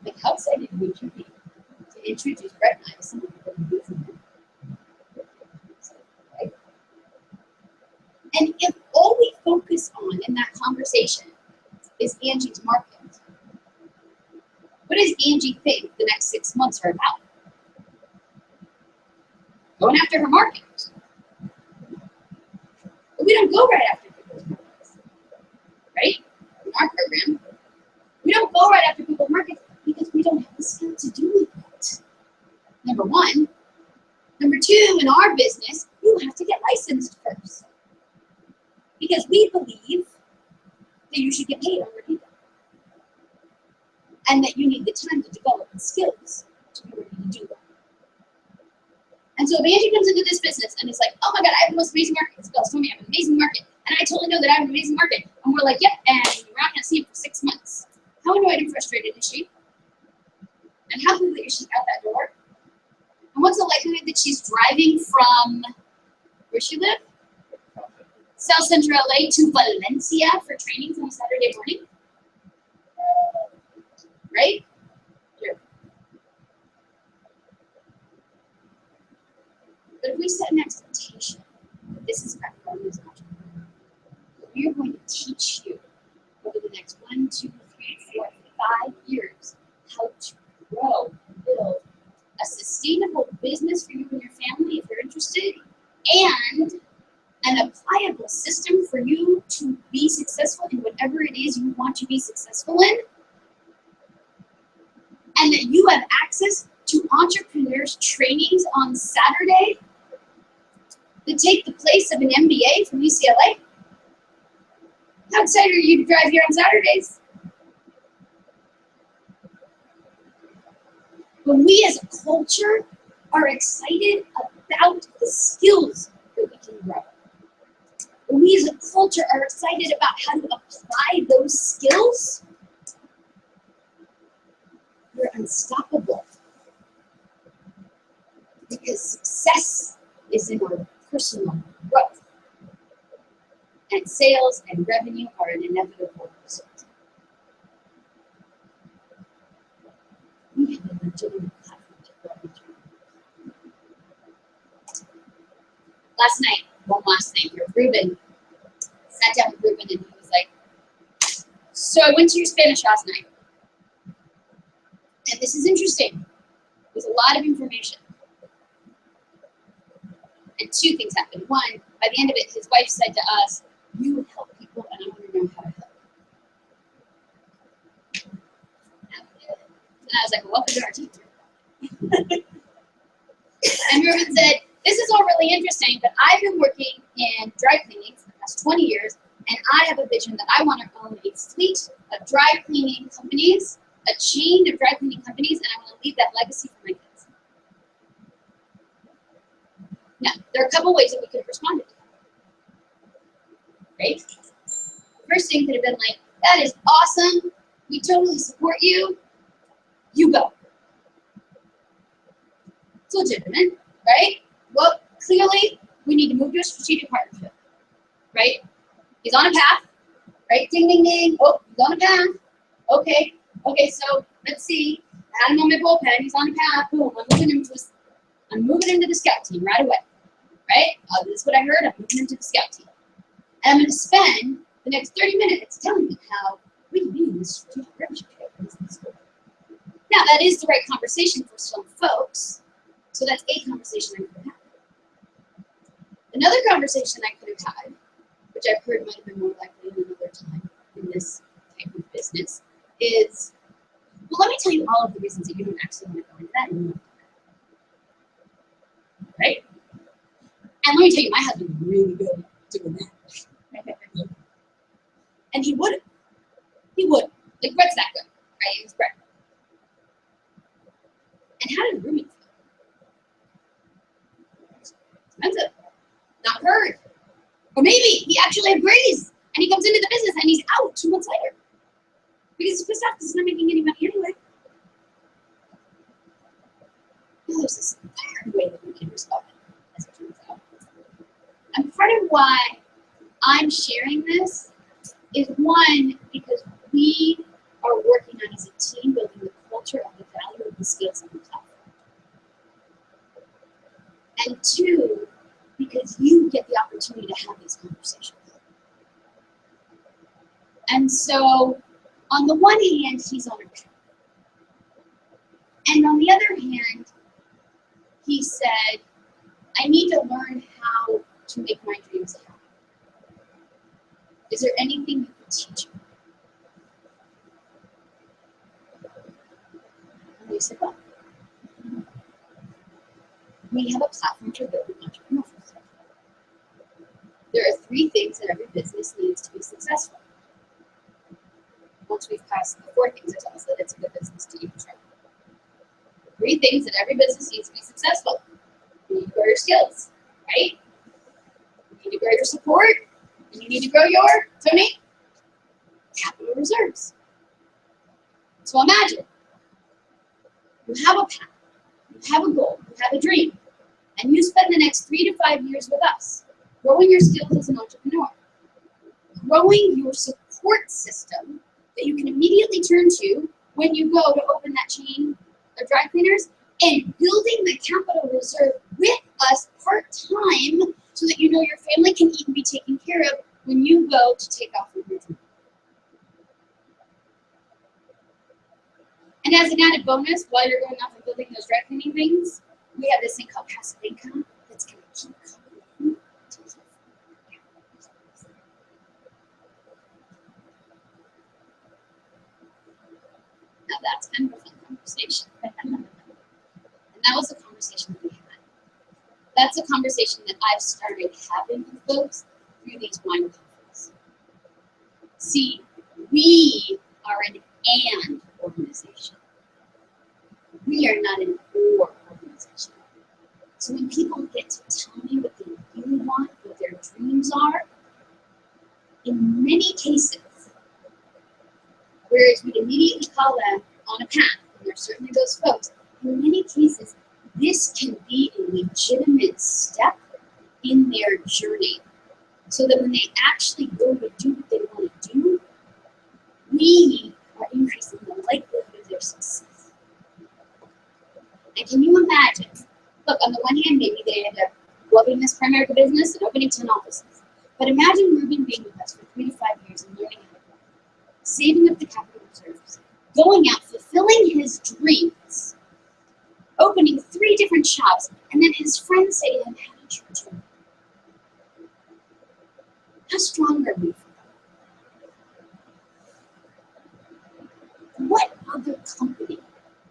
[SPEAKER 4] Like, how excited would you be to introduce Brett and I to someone who doesn't do something? Right? And if all we focus on in that conversation is Angie's market, what does Angie think the next 6 months are about? Going after her market. But we don't go right after people's markets, right? In our program, we don't go right after people's markets because we don't have the skill to do it. Number one. Number two, in our business, you have to get licensed first. Because we believe that you should get paid on your income. And that you need the time to develop the skills to be ready to do that. And so if Angie comes into this business and is like, oh my God, I have the most amazing market. This girl's told me I have an amazing market. And I totally know that I have an amazing market. And we're like, yep, and we're not going to see it for 6 months. How annoyed and frustrated is she? And how quickly is she out that door? And what's the likelihood that she's driving from, where she live? South Central LA to Valencia for trainings on a Saturday morning? Right? Sure. But if we set an expectation, this is about growing as an entrepreneur. We are going to teach you over the next 1, 2, 3, 4, 5 years how to grow, build a sustainable business for you and your family if you're interested, and an applicable system for you to be successful in whatever it is you want to be successful in, and that you have access to entrepreneurs trainings on Saturday that take the place of an MBA from UCLA. How excited are you to drive here on Saturdays? When we as a culture are excited about the skills that we can grow, when we as a culture are excited about how to apply those skills, we're unstoppable. Because success is in our personal growth. And sales and revenue are an inevitable result. We have a legitimate platform to grow into. One last thing here, Ruben sat down with Ruben and he was like, so I went to your Spanish last night. And this is interesting. There's a lot of information. And two things happened. One, by the end of it, his wife said to us, you help people and I want to know how to help. And I was like, welcome to our team. And Ruben said, this is all really interesting, but I've been working in dry cleaning for the past 20 years, and I have a vision that I want to own a fleet of dry cleaning companies, a chain of dry cleaning companies, and I want to leave that legacy for my kids. Now, there are a couple ways that we could have responded to that. Right? The first thing could have been like, that is awesome. We totally support you. You go. It's legitimate, right? Well, clearly, we need to move to a strategic partnership, right? He's on a path, right? Ding, ding, ding. Oh, he's on a path. Okay, so let's see. I had him on my bullpen. He's on a path. Boom, I'm moving into the scout team right away, right? This is what I heard. I'm moving into the scout team. And I'm going to spend the next 30 minutes telling you how we can be in this strategic partnership. Now, that is the right conversation for some folks. So that's a conversation I could have had. Another conversation I could have had, which I've heard might have been more likely in another time in this type of business, is, well, let me tell you all of the reasons that you don't actually want to go into that anymore. Right? And let me tell you, my husband's really good at doing that. And he would. He would. Like, Brett's that good, right? He's Brett. And how did Ruben feel? Expensive. Not heard. Or maybe he actually agrees and he comes into the business and he's out 2 months later. Because he's pissed off because he's not making any money anyway. Now there's this third way that we can respond, as it turns out. And part of why I'm sharing this is one, because we are working on as a team building the culture of the value of the skills on the platform. And two, because you get the opportunity to have these conversations. And so, on the one hand, he's on a path. And on the other hand, he said, I need to learn how to make my dreams happen. Is there anything you can teach me? And we said, well, we have a platform to build an entrepreneurship. There are 3 things that every business needs to be successful. Once we've passed the 4 things that tell us that it's a good business to even try. 3 things that every business needs to be successful. You need to grow your skills, right? You need to grow your support, and you need to grow your, Tony, capital reserves. So imagine, you have a path, you have a goal, you have a dream, and you spend the next 3 to 5 years with us, growing your skills as an entrepreneur, growing your support system that you can immediately turn to when you go to open that chain of dry cleaners, and building the capital reserve with us part-time so that you know your family can even be taken care of when you go to take off with your dream. And as an added bonus, while you're going off and building those dry cleaning things, we have this thing called passive income that's going to keep coming in. Now that's kind of a fun conversation. And that was the conversation that we had. That's a conversation that I've started having with folks through these wine coffees. See, we are an and organization. We are not an or organization. So when people get to tell me what they really want, what their dreams are, in many cases, whereas we'd immediately call them on a path, and there's certainly those folks, in many cases, this can be a legitimate step in their journey. So that when they actually go to do what they want to do, we are increasing the likelihood of their success. And can you imagine? Look, on the one hand, maybe they end up loving this primary business and opening 10 offices. But imagine Ruben being with us for 3 to 5 years and learning how to grow, saving up the capital reserves, going out, fulfilling his dreams, opening 3 different shops, and then his friends say to him, how did you do it? How strong are we for that? What other company,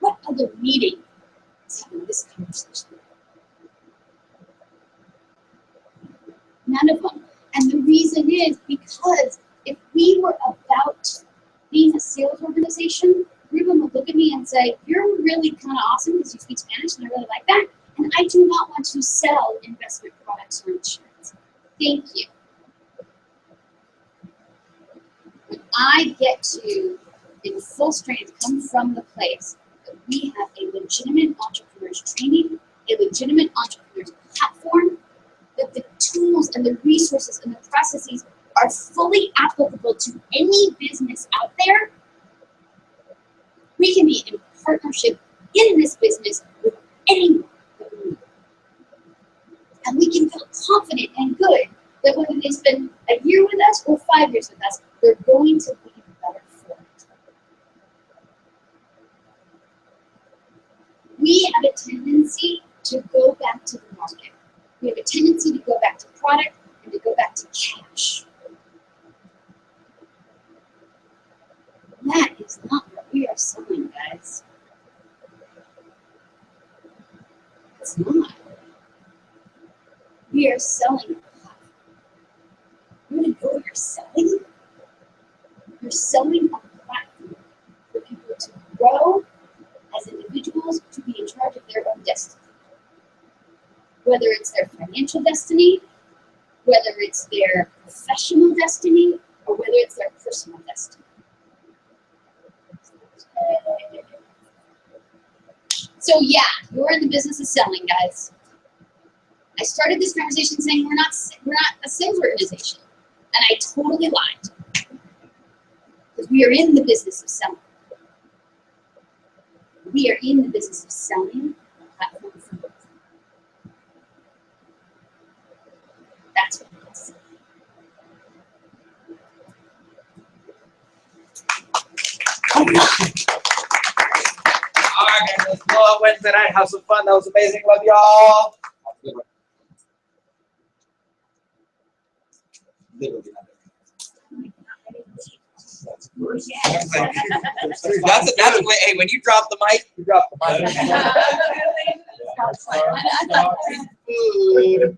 [SPEAKER 4] what other meeting is having this conversation? None of them. And the reason is because if we were about being a sales organization, Ruben would look at me and say, you're really kind of awesome because you speak Spanish and I really like that. And I do not want to sell investment products or insurance. Thank you. When I get to, in full strength, come from the place that we have a legitimate entrepreneur's training, a legitimate entrepreneur's platform, that the tools and the resources and the processes are fully applicable to any business out there, we can be in partnership in this business with anyone that we need. And we can feel confident and good that whether they spend a year with us or 5 years with us, they're going to be better for it. We have a tendency to go back to the market. We have a tendency to go back to product and to go back to cash. That is not what we are selling, guys. It's not. We are selling a platform. You want to know what you're selling? You're selling a platform for people to grow as individuals, to be in charge whether it's their financial destiny, whether it's their professional destiny, or whether it's their personal destiny. So yeah, you're in the business of selling, guys. I started this conversation saying we're not a sales organization, and I totally lied, because we are in the business of selling. We are in the business of selling platform symbols. That's what it is.
[SPEAKER 2] All right, guys, let's blow up Wednesday night. Have some fun. That was amazing. Love y'all. Literally nothing. That's hey, when you drop the mic, you drop the mic.
[SPEAKER 1] Yeah.
[SPEAKER 2] Food.